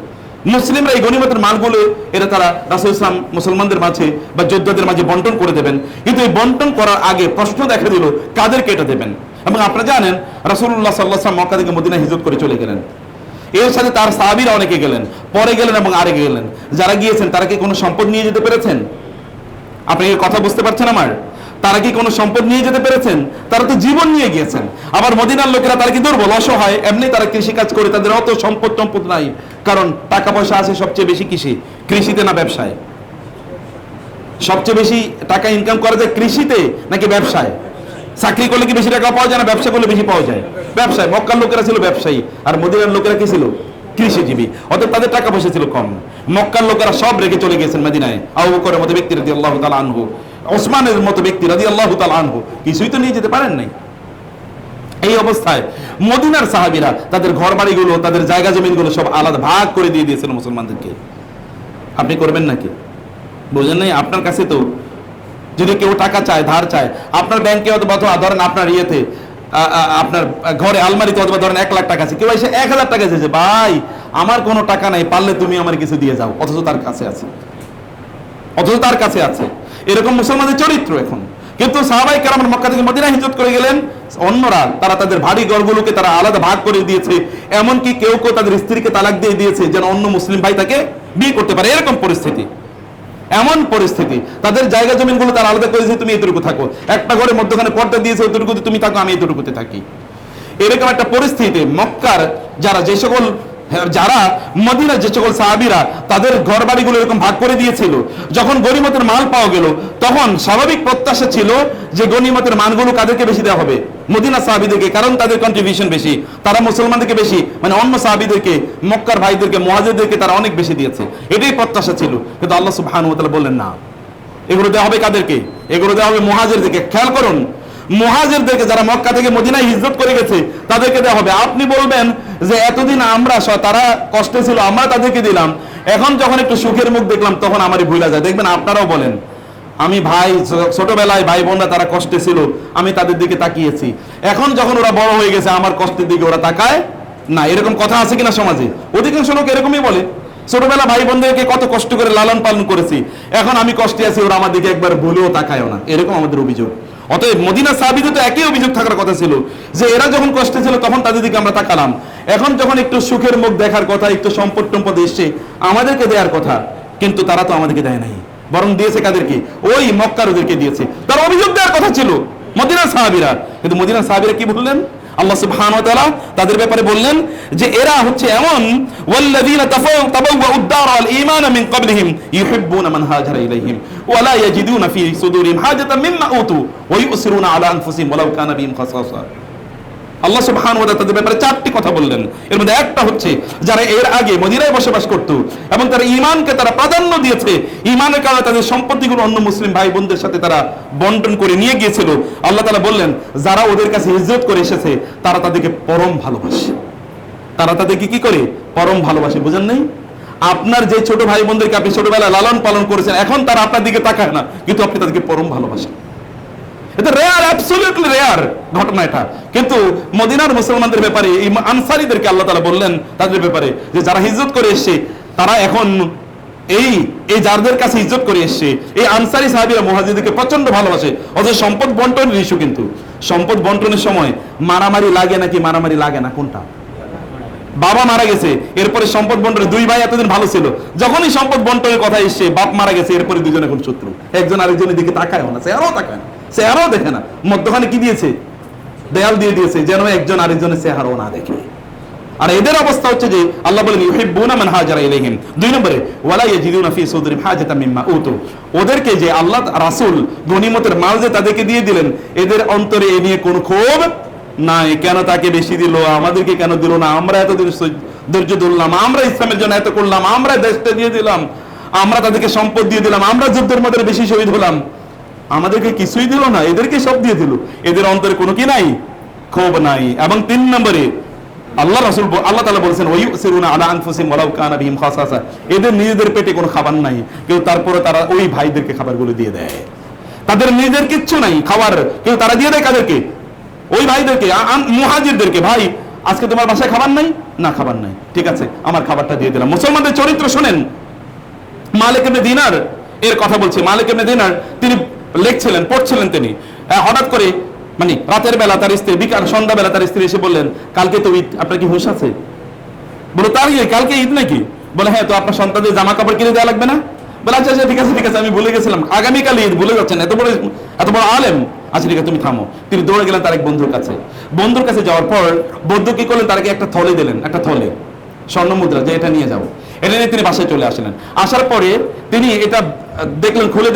মুসলিমরা এই গনিমতের মালগুলো এরা তারা রাসূল ইসলাম মুসলমানদের মাঝে বা যোদ্ধাদের মাঝে বন্টন করে দেবেন, কিন্তু এই বন্টন করার আগে প্রশ্ন দেখা দিল কাদেরকে এটা দেবেন। এবং আপনারা জানেন রাসূলুল্লাহ সাল্লাল্লাহু আলাইহি ওয়াসাল্লাম মক্কা থেকে মদিনা হিজরত করে চলে গেলেন, এর সাথে তার সাহাবীরা অনেকে গেলেন, পরে গেলেন এবং আরে গেলেন। যারা গিয়েছেন তারা কি কোনো সম্পদ নিয়ে যেতে পেরেছেন? আপনি এই কথা বুঝতে পারছেন আমার? তারা কি কোনো সম্পদ নিয়ে যেতে পেরেছেন? তারা তো জীবন নিয়ে গিয়েছেন। আবার মদিনার লোকেরা তারা কি দুর্বল, অসহায়, এমনি তারা কৃষিকাজ করে, তাদের অত সম্পদ নাই, কারণ টাকা পয়সা আছে সবচেয়ে বেশি কৃষিতে না ব্যবসায়? সবচেয়ে বেশি টাকা ইনকাম করা যায় কৃষিতে নাকি ব্যবসায়? চাকরি করলে কি বেশি টাকা পাওয়া যায় না ব্যবসা করলে বেশি পাওয়া যায়? ব্যবসায়। মক্কার লোকেরা ছিল ব্যবসায়ী আর মদিনার লোকেরা কি ছিল? কৃষিজীবী, অতএব তাদের টাকা পয়সা ছিল কম। মক্কার লোকেরা সব রেখে চলে গেছেন মদিনায়। আবু বকরের মতো ব্যক্তি রাদিয়াল্লাহু তাআলা আনহু, ওসমানের মতো ব্যক্তি রাদিয়াল্লাহু তাআলা আনহু কিছুই তো নিয়ে যেতে পারেন নাই। এই অবস্থায় মদিনার সাহাবীরা তাদের ঘর বাড়িগুলো, তাদের জায়গা জমিনগুলো সব আলাদা ভাগ করে দিয়ে দিয়েছিল মুসলমানদেরকে। আপনি করবেন নাকি? বুঝেন নাই? আপনার কাছে তো যদি কেউ টাকা চায়, ধার চায়, আপনার ব্যাংকে অথবা ধরেন আপনার ইয়েতে আপনার ঘরে আলমারিতে অথবা ধরেন 1 লাখ টাকা আছে, কেউ এসে 1000 টাকা চেয়েছে, ভাই আমার কোনো টাকা নাই, পারলে তুমি আমার কিছু দিয়ে যাও, অথচ তার কাছে আছে। এরকম মুসলমানদের চরিত্র এখন। কিন্তু সাহাবায়ে কেরাম মক্কা থেকে মদিনা হিজরত করে গেলেন, অন্যরা তারা তাদের ভারী ঘরগুলোকে তারা আলাদা ভাগ করে দিয়েছে, এমনকি কেউ তাদের স্ত্রীকে তালাক দিয়ে দিয়েছে যেন অন্য মুসলিম ভাই তাকে বিয়ে করতে পারে। এরকম পরিস্থিতি, এমন পরিস্থিতি, তাদের জায়গা জমিনগুলো তারা আলাদা করেছে, তুমি এতটুকু থাকো, একটা ঘরে মধ্যখানে পর্দা দিয়েছে, ওইটুকুতে তুমি থাকো, আমি এতটুকুতে থাকি। এরকম একটা পরিস্থিতি মক্কার যারা মদিনার যে সকল সাহাবীরা তাদের ঘর বাড়িগুলো এরকম ভাগ করে দিয়েছিল, যখন গনিমতের মাল পাওয়া গেল তখন স্বাভাবিক প্রত্যাশা ছিল যে গনিমতের মালগুলো কাদেরকে বেশি দেওয়া হবে? মদিনা সাহাবীদেরকে, কারণ তাদের কন্ট্রিবিউশন বেশি, তারা মুসলমানদেরকে বেশি, মানে অন্য সাহাবীদেরকে, মক্কার ভাইদেরকে, মুহাজিরদেরকে তারা অনেক বেশি দিয়েছে, এটাই প্রত্যাশা ছিল। কিন্তু আল্লাহ সুবহানাহু ওয়া তাআলা বললেন না, এগুলো দেওয়া হবে কাদেরকে? এগুলো দেওয়া হবে মুহাজিরদেরকে। খেয়াল করুন, মুহাজিরদেরকে যারা মক্কা থেকে মদিনায় হিজরত করে গেছে তাদেরকে দেওয়া হবে। আপনি বলবেন যে এতদিন তারা কষ্টে ছিল, আমরা তাদেরকে দিলাম, এখন যখন একটু সুখের মুখ দেখলাম তখন আমারই ভুলা যায়। দেখবেন আপনারাও বলেন, আমি ভাই ছোটবেলায় ভাই বোনরা তারা কষ্টে ছিল, আমি তাদের দিকে তাকিয়েছি, এখন যখন ওরা বড় হয়ে গেছে আমার কষ্টের দিকে ওরা তাকায় না। এরকম কথা আছে কিনা সমাজে? অধিকাংশ লোক এরকমই বলে, ছোটবেলা ভাই বোনদেরকে কত কষ্ট করে লালন পালন করেছি, এখন আমি কষ্টে আছি, ওরা আমার দিকে একবার ভুলেও তাকায়ও না। এরকম আমাদের অভিযোগ। অতএব মদিনা সাহাবীদের তো একই অভিযোগ থাকার কথা ছিল যে এরা যখন কষ্টে ছিল তখন তাদের দিকে আমরা তাকালাম, এখন যখন একটু সুখের মুখ দেখার কথা, একটু সম্পদ টম্পদ এসছে, আমাদেরকে দেওয়ার কথা, কিন্তু তারা তো আমাদেরকে দেয় নাই, বরং দিয়েছে কাদেরকে? ওই মক্কার ওদেরকে দিয়েছে। তার অভিযোগ দেওয়ার কথা ছিল মদিনার সাহাবীরা, কিন্তু মদিনার সাহাবীরা কি বললেন? আল্লাহ সুবহানাহু ওয়া তাআলা তাদের ব্যাপারে বললেন যে এরা হচ্ছে এমন, ওয়াল্লাযীনা তাবাওয়াউ আদ-দার ওয়াল ঈমান মিন ক্বাবলিহিম ইউহিব্বুনা মান হাজারা ইলাইহিম ওয়া লা ইয়াজিদুনা ফি সুদুরিহিম হাজাতাম মিম্মা উতু ওয়া ইউসিরুনা আলা আনফুসিহিম ওয়ালাউ কানা বিহিম খাসাসা। আল্লাহ সুবহানাহু ওয়া তাআলা তাদের ব্যাপারে 4টি কথা বললেন। এর মধ্যে একটা হচ্ছে যারা এর আগে মদিনায় বসবাস করত এবং তারা ঈমানকে তারা প্রাধান্য দিয়েছে, ঈমানের কারণে তাদের সম্পত্তিগুলো অন্য মুসলিম ভাই বোনদের সাথে তারা বন্টন করে নিয়ে গিয়েছিল। আল্লাহ তাআলা বললেন যারা ওদের কাছে হিজরত করে এসেছে তারা তাদেরকে পরম ভালোবাসে। তারা তাদেরকে কি করে? পরম ভালোবাসে। বুঝেন নাই? আপনার যে ছোট ভাই বোনদেরকে আপনি ছোটবেলায় লালন পালন করেছেন, এখন তারা আপনার দিকে তাকায় না, কিন্তু আপনি তাদেরকে পরম ভালোবাসেন। এটা রেয়ার, অ্যাবসলিউটলি রেয়ার ঘটনা এটা। কিন্তু মদিনার মুসলমানদের ব্যাপারে এই আনসারীদেরকে আল্লাহ তাআলা বললেন তাদের ব্যাপারে যে যারা হিজরত করে এসেছে তারা এখন এই যাদের কাছে হিজরত করে এসেছে এই আনসারী সাহাবীরা মুহাজিরদেরকে প্রচন্ড ভালোবাসে। অথচ সম্পদ বন্টনের ইস্যু, কিন্তু সম্পদ বন্টনের সময় মারামারি লাগে নাকি মারামারি লাগে না? কোনটা? বাবা মারা গেছে, এরপরে সম্পদ বন্টনে দুই ভাই এতদিন ভালো ছিল, যখনই সম্পদ বন্টনের কথা এসছে বাপ মারা গেছে, এরপরে দুজন এখন শত্রু, একজন আরেকজনের দিকে তাকায় না, চেহারাও তাকায় না, চেহারাও দেখে না, মধ্যখানে কি দিয়েছে? দেয়াল দিয়ে দিয়েছে যেন একজন আরেকজনের চেহারাও না দেখে। আর এদের অবস্থা হচ্ছে যে আল্লাহ বলেন ইউহিব্বুনা মান হাজারা ইলাইহিম। 2 নম্বরে ওয়ালা ইয়াজিদুনা ফি সুদুরিহিম হাজাতাম মিম্মা উতু। ওদেরকে যে আল্লাহ রাসূল গনিমতের মাল যে তাদেরকে দিয়ে দিলেন, এদের অন্তরে এ নিয়ে কোনো ক্ষোভ নাই। কেন তাকে বেশি দিল, আমাদেরকে কেন দিল না? আমরা এতদিন ধৈর্য ধরলাম, আমরা ইসলামের জন্য এত করলাম, আমরা দেশটা দিয়ে দিলাম, আমরা তাদেরকে সম্পদ দিয়ে দিলাম, আমরা যুদ্ধের মধ্যে বেশি শহীদ হলাম, আমাদেরকে কিছুই দিল না, এদেরকে সব দিয়ে দিল। এদের অন্তরে কোনো কি নাই, ক্ষোভ নাই। এবং 3 নম্বরে আল্লাহ রাসূল আল্লাহ তাআলা বলেছেন ওয়ায়ুসিরুনা আলা আনফুসিহিম ওয়ালাউ কানা বিহিম খাসাসা, এদের নিজেদের পেটে কোনো খাবার নাই, কেউ তারপরে তারা ওই ভাইদেরকে খাবারগুলো দিয়ে দেয়। তাদের নিজেদের কিচ্ছু নাই খাবার, কেউ তারা দিয়ে দেয় কাদেরকে, ওই ভাইদেরকে, মুহাজিরদেরকে। ভাই আজকে তোমার বাসায় খাবার নাই, না খাবার নাই, ঠিক আছে আমার খাবারটা দিয়ে দিলাম। মুসলমানদের চরিত্র শুনেন, মালিক ইবনে দিনার এর কথা বলছি। মালিক ইবনে দিনার তিনি লিখছিলেন, পড়ছিলেন, তিনি হঠাৎ করে মানে রাতের বেলা তার স্ত্রী, বিকাল সন্ধ্যাবেলা তার স্ত্রী এসে বললেন, কালকে তো ঈদ, আপনার কি হুঁশ আছে? বলে তার কালকে ঈদ নাকি? বলে হ্যাঁ, তো আপনার সন্তানদের জামা কাপড় কিনে দেওয়া লাগবে না? বলে আচ্ছা আচ্ছা ঠিক আছে ঠিক আছে, আমি ভুলে গেছিলাম, আগামীকাল ঈদ, ভুলে যাচ্ছেন, এত বড় আলেম। আচ্ছা ঠিক আছে তুমি থামো। তিনি দৌড়ে গেলেন তার এক বন্ধুর কাছে। বন্ধুর কাছে যাওয়ার পর বন্ধু কি করলেন, তারকে একটা থলে দিলেন, একটা থলে স্বর্ণ মুদ্রা, যে এটা নিয়ে যাও। এটা নিয়ে তিনি বাসায় চলে আসলেন। আসার পরে তিনি এটা দেখলেন, খুলে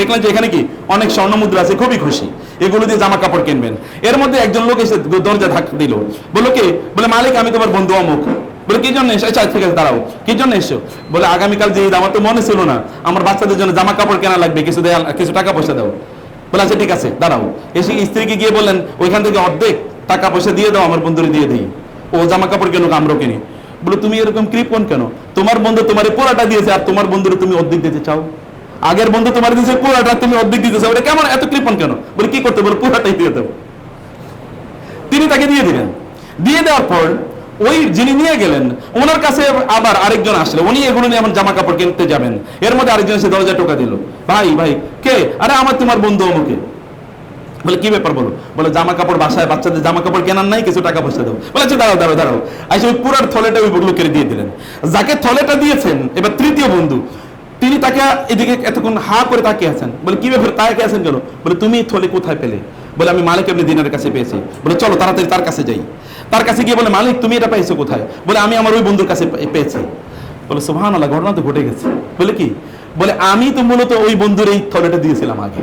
দেখলেন যে এখানে কি অনেক স্বর্ণ মুদ্রা আছে, খুবই খুশি, এগুলো দিয়ে জামা কাপড় কিনবেন। এর মধ্যে একজন লোক এসে দরজা ধাক্কা দিল। বললো কে? বলে মালিক আমি তোমার বন্ধু অমুক। বলে কি জন্য এসো? আচ্ছা ঠিক আছে দাঁড়াও, কি জন্য এসো? বলে আগামীকাল যে ঈদ, আমার তো মনে ছিল না, আমার বাচ্চাদের জন্য জামা কাপড় কেনা লাগবে, কিছু টাকা পয়সা দাও। বলে আচ্ছা ঠিক আছে দাঁড়াও। এসে স্ত্রীকে গিয়ে বললেন ওইখান থেকে অর্ধেক টাকা পয়সা দিয়ে দাও, আমার বন্ধুরে দিয়ে দিই, ও জামা কাপড় কেন, আমরাও কিনি। বলে তুমি এরকম কৃপণ কেন? তোমার বন্ধু তোমার পুরাটা দিয়েছে, আর তোমার বন্ধুরে তুমি অর্ধেক দিতে চাও। আগের বন্ধু তোমার দিয়েছে পুরাটা, তুমি অর্ধেক দিতে চাও, এটা কেমন, এত কৃপণ কেন? বলে কি করতে? বলে পুরাটাই দিয়ে দেবো। তিনি তাকে দিয়ে দিলেন। দিয়ে দেওয়ার পর ওই যিনি নিয়ে গেলেন, ওনার কাছে আবার আরেকজন আসলে, উনি এগুলো নিয়ে এমন জামা কাপড় কিনতে যাবেন। এর মধ্যে আরেকজন এসে দরজা টোকা দিল, ভাই ভাই কে? আরে আমার তোমার বন্ধু অমুকে। বলে কি ব্যাপার বলো? বলে জামা কাপড়, বাসায় বাচ্চাদের জামা কাপড় কেনার নাই, কিছু টাকা পয়সা দেবো। বলে আচ্ছা দাঁড়াও দাঁড়াও দাঁড়াও। আচ্ছা ওই পুরার থলেটা ওই লোকের দিয়ে দিলেন। যাকে থলেটা দিয়েছেন এবার তৃতীয় বন্ধু, তিনি তাকে এদিকে এতক্ষণ হা করে তাকিয়ে আছেন। বলে কি ব্যাপার, তাকিয়ে আছেন কেন? বলে তুমি থলে কোথায় পেলে? বলে আমি মালিক ইবনে দিনারের কাছে পেয়েছি। বলে চলো তাড়াতাড়ি তার কাছে যাই। তার কাছে গিয়ে বলে মালিক তুমি এটা পেয়েছো কোথায়? বলে আমি আমার ওই বন্ধুর কাছে পেয়েছি। বলে সুবহানাল্লাহ, ঘটনা তো ঘটে গেছে। বলে কি? বলে আমি তো মূলত ওই বন্ধুর এই থলেটা দিয়েছিলাম আগে,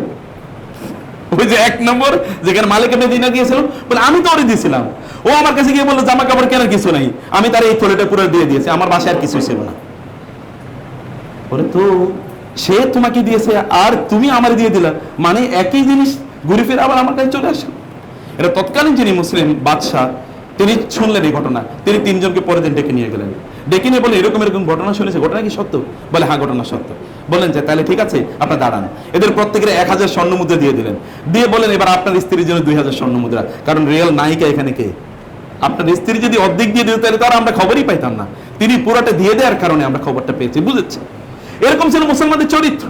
ওই যে 1 নম্বর যেখানে মালিক ইবনে দিনার গিয়েছিল, বলে আমি তো ওরে দিয়েছিলাম। ও আমার কাছে গিয়ে বললো জামা কাপড় কেনার কিছু নাই, আমি তার এই থলেটা পুরো দিয়ে দিয়েছি, আমার বাসায় আর কিছুই ছিল না। বলে তো সে তোমাকে দিয়েছে আর তুমি আমার দিয়ে দিলা, মানে একই জিনিস ঘুরে ফিরে আবার আমার কাছে চলে আসে। এটা তৎকালীন যিনি মুসলিম বাদশাহ, তিনি শুনলেন এই ঘটনা, তিনি 3 জনকে পরের দিন ডেকে নিয়ে গেলেন। ডেকে নিয়ে বলে এরকম এরকম ঘটনা শুনেছে, ঘটনা কি সত্য? বলে হ্যাঁ ঘটনা সত্য। বলেন যে তাহলে ঠিক আছে আপনার দাঁড়ান। এদের প্রত্যেকের 1000 স্বর্ণ মুদ্রা দিয়ে দিলেন। দিয়ে বলেন এবার আপনার স্ত্রীর জন্য 2000 স্বর্ণ মুদ্রা, কারণ রিয়েল নায়িকা এখানে কে? আপনার স্ত্রী যদি অর্ধেক দিয়ে দিত তাহলে তারা আমরা খবরই পাইতাম না, তিনি পুরোটা দিয়ে দেওয়ার কারণে আমরা খবরটা পেয়েছি। বুঝেছি? এরকম ছিল মুসলমানদের চরিত্র।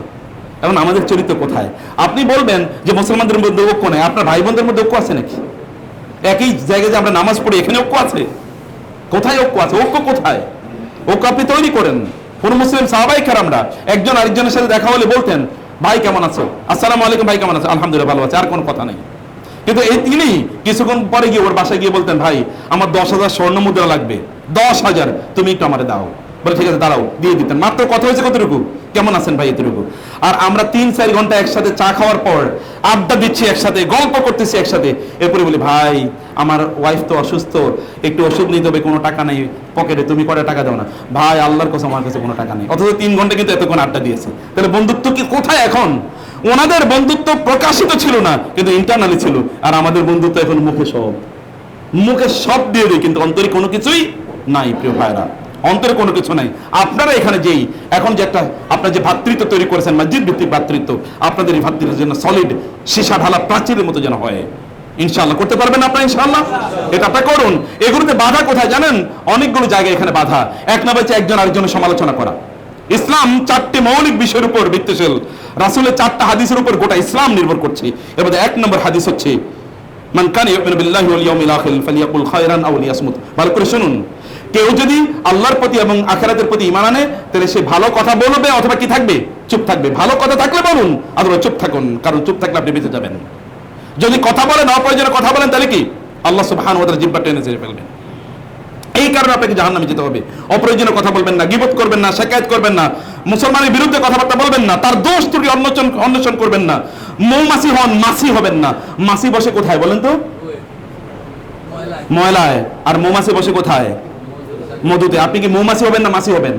এখন আমাদের চরিত্র কোথায়? আপনি বলবেন যে মুসলমানদের মধ্যে ঐক্য নেই, আপনার ভাই বোনদের মধ্যে ঐক্য আছে নাকি? একই জায়গায় যে আমরা নামাজ পড়ি, এখানে ঐক্য আছে? কোথায় ঐক্য আছে? ঐক্য কোথায়? ঐক্য আপনি তৈরি করেন। কোন মুসলিম সাহাবায়ে কেরামরা একজন আরেকজনের সাথে দেখা হলে বলতেন ভাই কেমন আছো? আসসালামু আলাইকুম, ভাই কেমন আছো? আলহামদুলিল্লাহ ভালো আছে, আর কোনো কথা নেই। কিন্তু এই তিনি কিছুক্ষণ পরে গিয়ে ওর বাসায় গিয়ে বলতেন ভাই আমার 10,000 স্বর্ণ মুদ্রা লাগবে, 10,000 তুমি একটু আমারে দাও। বলে ঠিক আছে দাঁড়াও, দিয়ে দিতেন। মাত্র কথা হয়েছে কতটুকু, কেমন আছেন ভাই, এতটুকু। আর আমরা 3-4 ঘন্টা একসাথে চা খাওয়ার পর আড্ডা দিচ্ছি একসাথে, গল্প করতেছি একসাথে, এরপরে বলি ভাই আমার ওয়াইফ তো অসুস্থ, একটু ওষুধ নিতে হবে, কোনো টাকা নেই পকেটে, তুমি কটা টাকা দাও না। ভাই আল্লাহর কসম আমার কাছে কোনো টাকা নেই। অথচ 3 ঘন্টা কিন্তু এতক্ষণ আড্ডা দিয়েছে। তাহলে বন্ধুত্ব কি কোথায় এখন? ওনাদের বন্ধুত্ব প্রকাশিত ছিল না কিন্তু ইন্টারনালি ছিল, আর আমাদের বন্ধুত্ব এখন মুখে সব দিয়ে দেয় কিন্তু অন্তরে কোনো কিছুই নাই। প্রিয় ভাইরা, অন্তরে কোনো কিছু নাই। আপনারা এখানে যেই এখন যে একটা আপনার যে ভ্রাতৃত্ব তৈরি করেছেন, মসজিদ ভিত্তিক ভ্রাতৃত্ব, আপনাদের এই ভ্রাতৃত্বের জন্য সলিড সীসা ঢালা প্রাচীরের মতো যেন হয়। ইনশাআল্লাহ করতে পারবেন আপনারা, ইনশাআল্লাহ এটা আপনারা করুন। এগুলোতে বাধা কোথায় জানেন? অনেকগুলো জায়গায় এখানে বাধা। এক নম্বর হচ্ছে একজন আরেকজনের সমালোচনা করা। ইসলাম 4টি মৌলিক বিষয়ের উপর ভিত্তিশীল, রাসূলের 4টা হাদিসের উপর গোটা ইসলাম নির্ভর করছে। এর মধ্যে 1 নম্বর হাদিস হচ্ছে মান কানা ইউমিনু বিল্লাহি ওয়াল ইয়াউমিল আখির ফালিয়াকুল খায়রান আও লিয়াসমুত। ভালো করে শুনুন, কেউ যদি আল্লাহর প্রতি এবং আখিরাতের প্রতি ঈমান আনে তাহলে সে ভালো কথা বলবে অথবা কি থাকবে, চুপ থাকবে। ভালো কথা থাকলে বলুন, অথবা চুপ থাকুন, কারণ চুপ থাকলে আপনি বেঁচে যাবেন। যদি কথা বলেন, অপ্রয়োজনে কথা বলেন, তাহলে কি আল্লাহ সুবহানাহু ওয়া তাআলা জিহ্বা টেনে ছেড়ে ফেলবেন। এই কারণে আপনাকে জাহান্নামে যেতে হবে। অপ্রয়োজনে কথা বলবেন না, গীবত করবেন না, শিকায়ত করবেন না, মুসলমানের বিরুদ্ধে কথাবার্তা বলবেন না, তার দোষ ত্রুটি অন্বেষণ করবেন না। মৌমাছি হন, মাছি হবেন না। মাছি বসে কোথায় বলেন তো? ময়লায়। আর মৌমাছি বসে কোথায়? মধুতে। আপনি কি মৌমাছি হবেন না মাছি হবেন?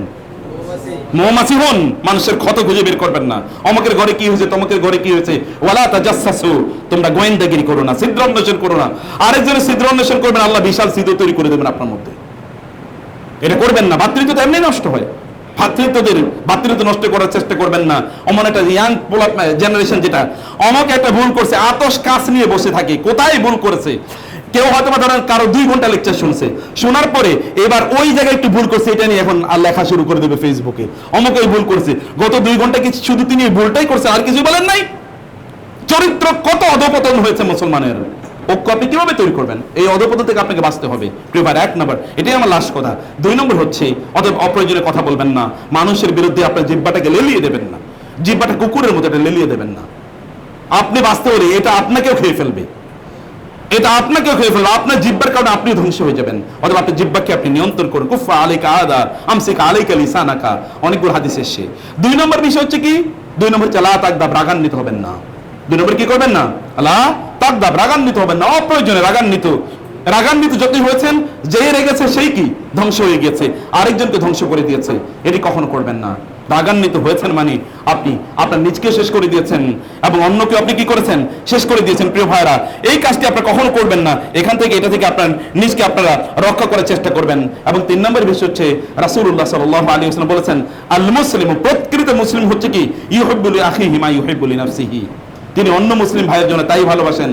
মৌমাছি হন, মানুষের ক্ষত খুঁজে বের করবেন না। অমুকের ঘরে কি হয়েছে, তমুকের ঘরে কি হয়েছে, ওয়ালা তাজাসসু, তোমরা গোয়েন্দাগিরি করো না, ছিদ্র অন্বেষণ করো না। আরেকজনের ছিদ্র অন্বেষণ করবেন, আল্লাহ বিশাল ছিদ্র তৈরি করে দেবেন আপনার মধ্যে। এটা করবেন না। ভাতৃত্ব তো এমনি নষ্ট হয়। ভাতৃত্ব নষ্ট করার চেষ্টা করবেন না। অমন একটা ইয়াং জেনারেশন যেটা অমক একটা ভুল করছে, আতশ কাজ নিয়ে বসে থাকে, কোথায় ভুল করেছে। কেউ হয়তো বা ধরেন কারো 2 ঘন্টা লেকচার শুনছে, শোনার পরে এবার ওই জায়গায় একটু ভুল করছে, এটা নিয়ে এখন আর লেখা শুরু করে দেবে ফেসবুকে, অমক ওই ভুল করছে। গত 2 ঘন্টা কি শুধু তিনি ভুলটাই করছে, আর কিছু বলেন নাই? চরিত্র কত অধপতন হয়েছে মুসলমানের। ঐক্য আপনি কিভাবে তৈরি করবেন? এই অধপতন থেকে আপনাকে বাঁচতে হবে। প্রিয় ভাই, 1 নম্বর, এটাই আমার লাস্ট কথা। 2 নম্বর হচ্ছে অপ্রয়োজনীয় কথা বলবেন না। মানুষের বিরুদ্ধে আপনার জিহ্বাটাকে লেলিয়ে দেবেন না। জিহ্বাটা কুকুরের মতো এটা লেলিয়ে দেবেন না। আপনি বাঁচতে হলে এটা আপনাকেও খেয়ে ফেলবে, এটা আপনাকেও খেয়ে ফেলবে। আপনার জিহ্বার কারণে আপনি ধ্বংস হয়ে যাবেন। অথবা আপনার জিহ্বাকে আপনি নিয়ন্ত্রণ করুন। কুফা আলাইকা আদা আমসিকা আলাইকা লিসানাকা, অনেকগুলো হাদিস এসেছে। 2 নম্বর বিষয় হচ্ছে কি? 2 নম্বর হচ্ছে লা তাকদাব, রাগান্বিত হবেন না। 2 নম্বর কি করবেন না? লা তাকদাব, রাগান্বিত হবেন না। অপ্রয়োজনে রাগান্বিত যতই হয়েছেন, যে রেগেছে সেই কি ধ্বংস হয়ে গেছে, আরেকজনকে ধ্বংস করে দিয়েছে। এটি কখনো করবেন না। রাগান্বিত হয়েছেন মানে আপনি আপনার নিজকে শেষ করে দিয়েছেন এবং অন্যকে আপনি কি করেছেন? শেষ করে দিয়েছেন। প্রিয় ভাইরা, এই কাজটি আপনারা কখনো করবেন না। এখান থেকে এটা থেকে আপনার নিজকে আপনারা রক্ষা করার চেষ্টা করবেন। এবং 3 নম্বর বিষয় হচ্ছে রাসূলুল্লাহ সাল্লাল্লাহু আলাইহি ওয়াসাল্লাম বলেছেন, আল মুসলিমু, প্রকৃত মুসলিম হচ্ছে কি? ইউহিব্বু লি আখিহি মা ইউহিব্বু লি নাফসিহি, তিনি অন্য মুসলিম ভাইয়ের জন্য তাই ভালোবাসেন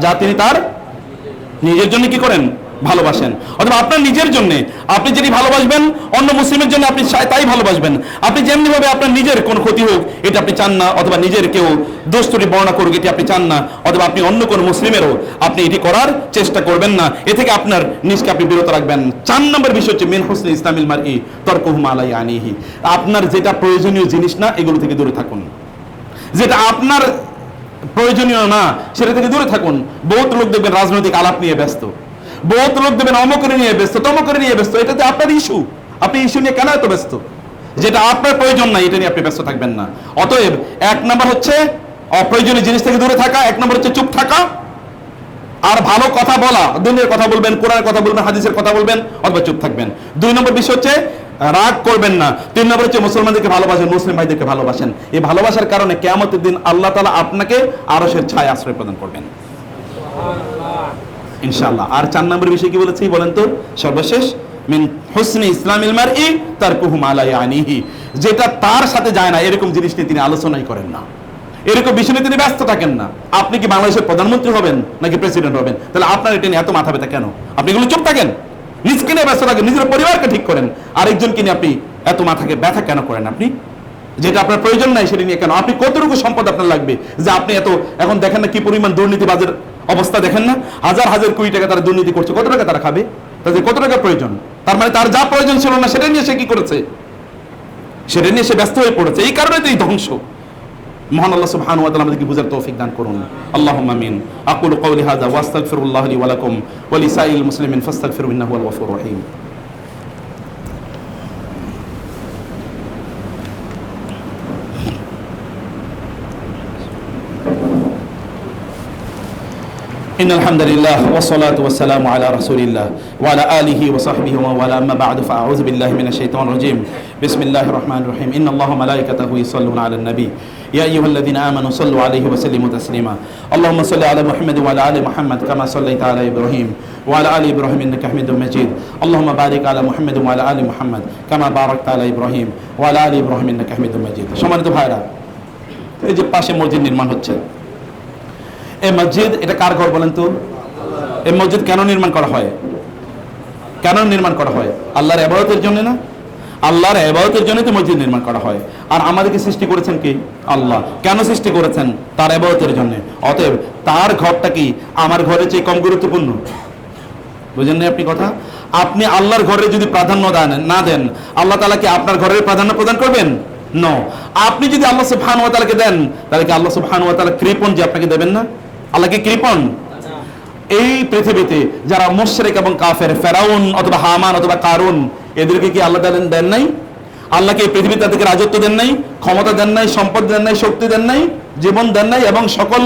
যা তিনি তার নিজের জন্য কি করেন? ভালোবাসেন। অথবা আপনার নিজের জন্য আপনি যেটি ভালোবাসবেন, অন্য মুসলিমের জন্য আপনি তাই ভালোবাসবেন। আপনি যেমনি ভাবে আপনার নিজের কোনো ক্ষতি হোক এটা আপনি চান না, অথবা নিজের কেউ দোষ ত্রুটি বর্ণনা করুক এটি আপনি চান না, অথবা আপনি অন্য কোনো মুসলিমেরও আপনি এটি করার চেষ্টা করবেন না। এ থেকে আপনার নিজকে আপনি বিরত রাখবেন। 4 নম্বর বিষয় হচ্ছে মিন হুসনি ইসলামিল মারই তারকুহু মা লা ইয়ানিহি, আপনার যেটা প্রয়োজনীয় জিনিস না এগুলো থেকে দূরে থাকুন। যেটা আপনার প্রয়োজনীয় না সেটা থেকে দূরে থাকুন। বহুত লোক দেখবেন রাজনৈতিক আলাপ নিয়ে ব্যস্ত, বহুত লোক দেখবেন অমুকের নিয়ে ব্যস্ত, তমুকের নিয়ে ব্যস্ত। এটাতে আপনার ইস্যু, আপনি ইস্যু নিয়ে কেন এত ব্যস্ত? যেটা আপনার প্রয়োজন নাই এটা নিয়ে আপনি ব্যস্ত থাকবেন না। অতএব 1 নম্বর হচ্ছে অপ্রয়োজনীয় জিনিস থেকে দূরে থাকা, 1 নম্বর হচ্ছে চুপ থাকা, আর ভালো কথা বলা। দুনিয়ার কথা বলবেন, কোরআনের কথা বলবেন, হাদিসের কথা বলবেন, অথবা চুপ থাকবেন। 2 নম্বর বিষয় হচ্ছে রাগ করবেন না। 3 নম্বর হচ্ছে মুসলমানদেরকে ভালোবাসেন, মুসলিম ভাইদেরকে ভালোবাসেন। এই ভালোবাসার কারণে কিয়ামতের দিন আল্লাহ তাআলা আপনাকে আরশের ছায়ায় আশ্রয় প্রদান করবেন ইনশাআল্লাহ। আর 4 নম্বর বিষয় কি বলেছি বলেন তো? সর্বশেষ মিন হুসনি ইসলামিল মারই তারকুহু মা লা ইয়ানিহি, যেটা তার সাথে যায় না এরকম জিনিস নিয়ে তিনি আলোচনাই করেন না, এরকম বিষয় নিয়ে তিনি ব্যস্ত থাকেন না। আপনি কি বাংলাদেশের প্রধানমন্ত্রী হবেন নাকি প্রেসিডেন্ট হবেন? তাহলে আপনার এটা নিয়ে এত মাথা ব্যথা কেন? আপনি এগুলো চুপ থাকেন, নিজকে নিয়ে ব্যস্ত থাকেন, নিজের পরিবারকে ঠিক করেন। আরেকজনকে নিয়ে আপনি এত মাথাকে ব্যথা কেন করেন? আপনি যেটা আপনার প্রয়োজন নাই সেটা নিয়ে কেন? আপনি কতটুকু সম্পদ আপনার লাগবে যে আপনি এত, এখন দেখেন না কি পরিমাণ দুর্নীতিবাজের অবস্থা, দেখেন না হাজার হাজার কোটি টাকা তারা দুর্নীতি করছে, কত টাকা তারা খাবে? তাদের কত টাকা প্রয়োজন? তার মানে তার যা প্রয়োজন ছিল না সেটা নিয়ে সে কি করেছে? সেটা নিয়ে সে ব্যস্ত হয়ে পড়েছে। এই কারণে তো এই ধ্বংস। মহান আল্লাহ সুবহানাহু ওয়া তাআলা আমাদেরকে বুঝার তৌফিক দান করুন। আল্লাহুম্মা আমিন। আকুলু কওলি হাযা ওয়া আস্তাগফিরুল্লাহ লি ওয়া লাকুম ওয়া লিসাইরিল মুসলিমিন ফাস্তাগফিরুহু ইন্নাহু হুয়াল গফুরুর রহিম। إن الحمد لله والصلاة والسلام على رسول الله وعلى آله وصحبه ومن والاه أما بعد فأعوذ بالله من الشيطان الرجيم بسم الله الرحمن الرحيم إن الله وملائكته يصلون على النبي يا أيها الذين آمنوا صلوا عليه وسلموا تسليما اللهم صل على محمد وعلى آل محمد كما صليت على إبراهيم وعلى آل إبراهيم إنك حميد مجيد اللهم بارك على محمد وعلى آل محمد كما باركت على إبراهيم وعلى آل إبراهيم إنك حميد مجيد। সম্মানিত ভাইরা, এই যে পাশে মসজিদ নির্মাণ হচ্ছে, এই মসজিদ এটা কার ঘর বলেন তো? এই মসজিদ কেন নির্মাণ করা হয়? কেন নির্মাণ করা হয়? আল্লাহর ইবাদতের জন্য না? আল্লাহর ইবাদতের জন্য তো মসজিদ নির্মাণ করা হয়। আর আমাদেরকে সৃষ্টি করেছেন কি? আল্লাহ। কেন সৃষ্টি করেছেন? তার ইবাদতের জন্য। অতএব তার ঘরটা কি আমার ঘরের চেয়ে কম গুরুত্বপূর্ণ? বুঝেন না আপনি কথা? আপনি আল্লাহর ঘরে যদি প্রাধান্য না দেন, আল্লাহ তাআলা কি আপনার ঘরের প্রাধান্য প্রদান করবেন? নো। আপনি যদি আল্লাহ সুবহানাহু ওয়া তাআলাকে দেন, তাহলে কি আল্লাহ সুবহানাহু ওয়া তাআলা কৃপণ যে আপনাকে দেবেন না? আল্লাহ কি কৃপণ? এই পৃথিবীতে যারা মুশরিক এবং কাফের, ফেরাউন অথবা হামান অথবা কারুন, এদেরকে কি আল্লাহ দেন নাই? আল্লাহকে এই পৃথিবীতে তাদেরকে রাজত্ব দেন নাই, ক্ষমতা দেন নাই, সম্পদ দেন নাই, শক্তি দেন নাই, জীবন দেন নাই এবং সকল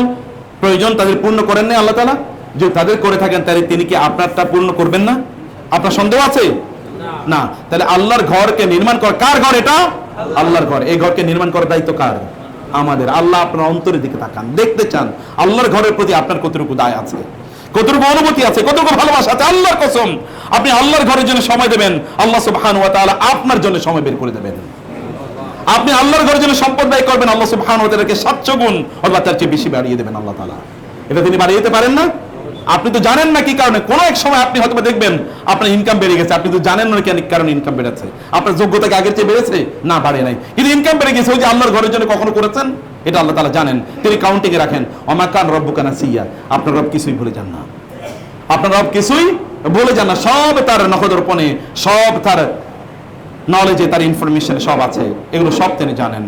প্রয়োজন তাদের পূর্ণ করেন নাই আল্লাহ তাআলা? যে তাদের করে থাকেন তাহলে তিনি কি আপনারটা পূর্ণ করবেন না? আপনার সন্দেহ আছে? না। তাহলে আল্লাহর ঘরকে নির্মাণ কর, কার ঘর এটা? আল্লাহর ঘর। এই ঘরকে নির্মাণ করার দায়িত্ব কার? আমাদের। আল্লাহ আপনার অন্তরের দিকে তাকান, দেখতে চান আল্লাহর ঘরের প্রতি আপনার কতটুকু দায় আছে, কতটুকু অনুভূতি আছে, কতটুকু ভালোবাসা আছে। আল্লাহর কসম, আপনি আল্লাহর ঘরের জন্য সময় দেবেন, আল্লাহ সুবহানাহু ওয়া তাআলা আপনার জন্য সময় বের করে দেবেন। আপনি আল্লাহর ঘরের জন্য সম্পদ ব্যয় করবেন, আল্লাহ সুবহানাহু ওয়া তাআলাকে 700 গুণ অথবা তার চেয়ে বেশি বাড়িয়ে দেবেন আল্লাহ তাআলা। এটা তিনি বাড়িয়ে দিতে পারেন না? আপনি তো জানেন না কি কারণে। কোন এক সময় আপনি হয়তো দেখবেন আপনার ইনকাম বেড়ে গেছে, আপনি তো জানেন না কি কারণে ইনকাম বেড়েছে। আপনার যোগ্যতা কি আগের চেয়ে বেড়েছে? না, বাড়ে নাই, কিন্তু ইনকাম বেড়ে গেছে। ওই যে আল্লাহর ঘরের জন্য কখনো করেছেন, এটা আল্লাহ তাআলা জানেন, তিনি কাউন্টিং এ রাখেন। ওমা কান রব্বুকা নাসিয়া, আপনার রব কিছুই ভুলে যান না, আপনার রব কিছুই ভুলে যান না। সব তার নখদর্পণে, সব তার নলেজে, তার ইনফরমেশনে সব আছে, এগুলো সব তিনি জানেন,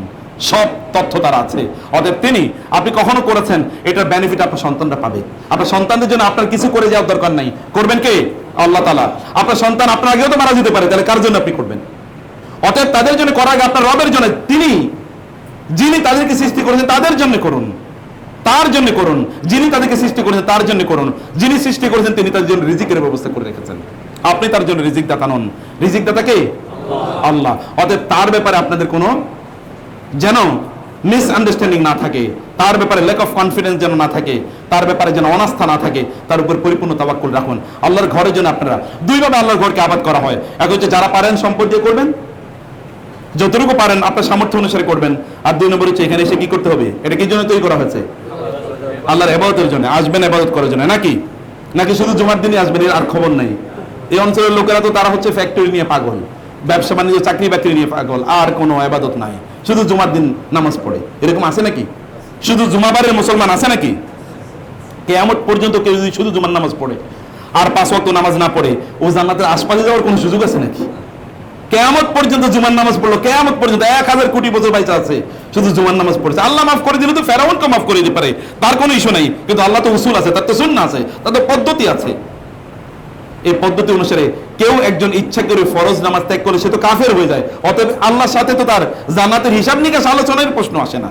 সব তথ্য তার আছে। অতএব তিনি, আপনি কখনো করেছেন, এটার বেনিফিট আপনার সন্তানরা পাবে। আপনার সন্তানদের জন্য আপনার কিছু করে যাওয়ার দরকার নাই, করবেন কে? আল্লাহ তাআলা। আপনার সন্তান আপনার আগেও তো মারা যেতে পারে, তাহলে কার জন্য আপনি করবেন? অতএব তাদের জন্য করার আগে আপনার রবের জন্য, তিনি যিনি তাদেরকে সৃষ্টি করেছেন তাদের জন্য করুন, তার জন্য করুন। যিনি তাদেরকে সৃষ্টি করেছেন তার জন্য করুন। যিনি সৃষ্টি করেছেন তিনি তাদের জন্য রিজিকের ব্যবস্থা করে রেখেছেন, আপনি তার জন্য রিজিক দাতা নন। রিজিক দাতা কে? আল্লাহ। অতএব তার ব্যাপারে আপনাদের কোনো যেন মিসআন্ডারস্ট্যান্ডিং না থাকে, তার ব্যাপারে ল্যাক অফ কনফিডেন্স যেন না থাকে, তার ব্যাপারে যেন অনাস্থা না থাকে, তার উপর পরিপূর্ণ তাওয়াক্কুল রাখুন। আল্লাহর ঘরের জন্য আপনারা দুইভাবে আল্লাহর ঘরকে আবাদ করা হয়। এক হচ্ছে যারা পারেন সম্পদ দিয়ে করবেন, যতটুকু পারেন আপনার সামর্থ্য অনুসারে করবেন। আর দুই নম্বর হচ্ছে এখানে এসে কি করতে হবে? এটা কি জন্য তৈরি করা হয়েছে? আল্লাহর ইবাদতের জন্য। আসবেন ইবাদত করার জন্য, নাকি নাকি শুধু জুমার দিনই আসবেন এর আর খবর নাই? এই অঞ্চলের লোকেরা তো তারা হচ্ছে ফ্যাক্টরি নিয়ে পাগল, ব্যবসা বাণিজ্য, চাকরি বাকরি নিয়ে পাগল, আর কোনো ইবাদত নাই, শুধু জুমার দিন নামাজ পড়ে। এরকম আছে নাকি? শুধু জুমাবারের মুসলমান আছে নাকি? কিয়ামত পর্যন্ত কেউ যদি শুধু জুমার নামাজ পড়ে আর 5 ওয়াক্ত নামাজ না পড়ে, ও জান্নাতের আশপাশে যাওয়ার কোনো সুযোগ আছে নাকি? কিয়ামত পর্যন্ত জুমার নামাজ পড়লো, কিয়ামত পর্যন্ত 1000 কোটি বছর বাইচা আছে, শুধু জুমার নামাজ পড়েছে। আল্লাহ মাফ করে দিলে তো ফেরাউনকে মাফ করে দিতে পারে, তার কোনো ইস্যু নাই। কিন্তু আল্লাহ তো উসুল আছে, তার তো সুন্নাহ আছে, তার তো পদ্ধতি আছে। এই পদ্ধতি অনুসারে কেউ একজন ইচ্ছা করে ফরজ নামাজ ত্যাগ করে সে তো কাফের হয়ে যায়। অতএব আল্লাহর সাথে তো তার জান্নাতের হিসাব নিকাশ আলোচনার প্রশ্ন আসে না।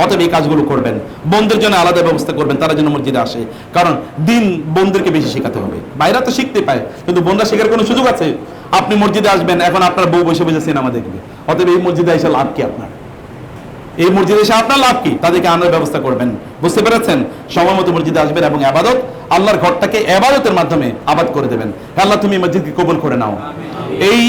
অতএব এই কাজগুলো করবেন, বোনদের জন্য আলাদা ব্যবস্থা করবেন, তারা যেন মসজিদে আসে। কারণ দিন বোনদেরকে বেশি শেখাতে হবে, বাইরা তো শিখতে পায়, কিন্তু বোনরা শেখার কোনো সুযোগ আছে? আপনি মসজিদে আসবেন, এখন আপনার বউ বসে বসে সিনেমা দেখবে। অতএব এই মসজিদে এসে লাভ কি আপনার? এই মসজিদে এসে আপনার লাভ কি? তাদেরকে আনার ব্যবস্থা করবেন। বুঝতে পেরেছেন? সময় মতো মসজিদে আসবেন এবং ইবাদত, আল্লাহর ঘরটাকে ইবাদতের মাধ্যমে আবাদ করে দেবেন। আল্লাহ তুমি মসজিদকে কবুল করে নাও, এই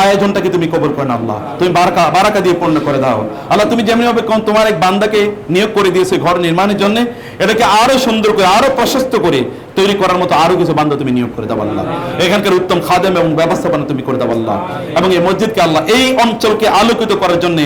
আয়োজনটাকে তুমি কবুল করে নাও। আল্লাহ তুমি বারাকা দিয়ে পূর্ণ করে দাও। আল্লাহ তুমি যেমনি ভাবে তোমার এক বান্দাকে নিয়োগ করে দিয়েছে ঘর নির্মাণের জন্য, এটাকে আরো সুন্দর করে, আরো প্রশস্ত করে তৈরি করার মতো আরো কিছু বান্দা তুমি নিয়োগ করে দাও আল্লাহ। এখানকার উত্তম খাদেম এবং ব্যবস্থাপনা তুমি করে দাও আল্লাহ। এবং এই মসজিদকে আল্লাহ, এই অঞ্চলকে আলোকিত করার জন্য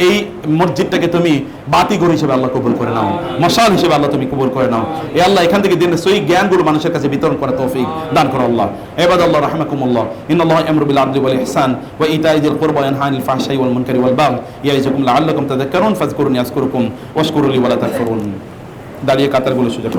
এই মসজিদটাকে তুমি বাতিঘর হিসেবে আল্লাহ কবুল করে নাও, মশাল হিসেবে আল্লাহ তুমি কবুল করে নাও। এই আল্লাহ এখান থেকে দিনের সহি জ্ঞানগুলো মানুষের কাছে বিতরণ করার তৌফিক দান করো আল্লাহ। ইবাদাল্লাহ রাহমাকুমুল্লাহ, ইন্নাল্লাহা ইয়ামুরু বিল আদলি ওয়াল ইহসান ওয়া ইতাই যিল কুরবা ওয়া ইয়ানহা আনিল ফাহশাই ওয়াল মুনকারি ওয়াল বাগই ইয়াইযুকুম লাআল্লাকুম তাযাক্কারুন ফাযকুরুনি আযকুরুকুম ওয়াশকুরু লি ওয়া লা তাকফুরুন। দাঁড়িয়ে কাতারগুলো সোজা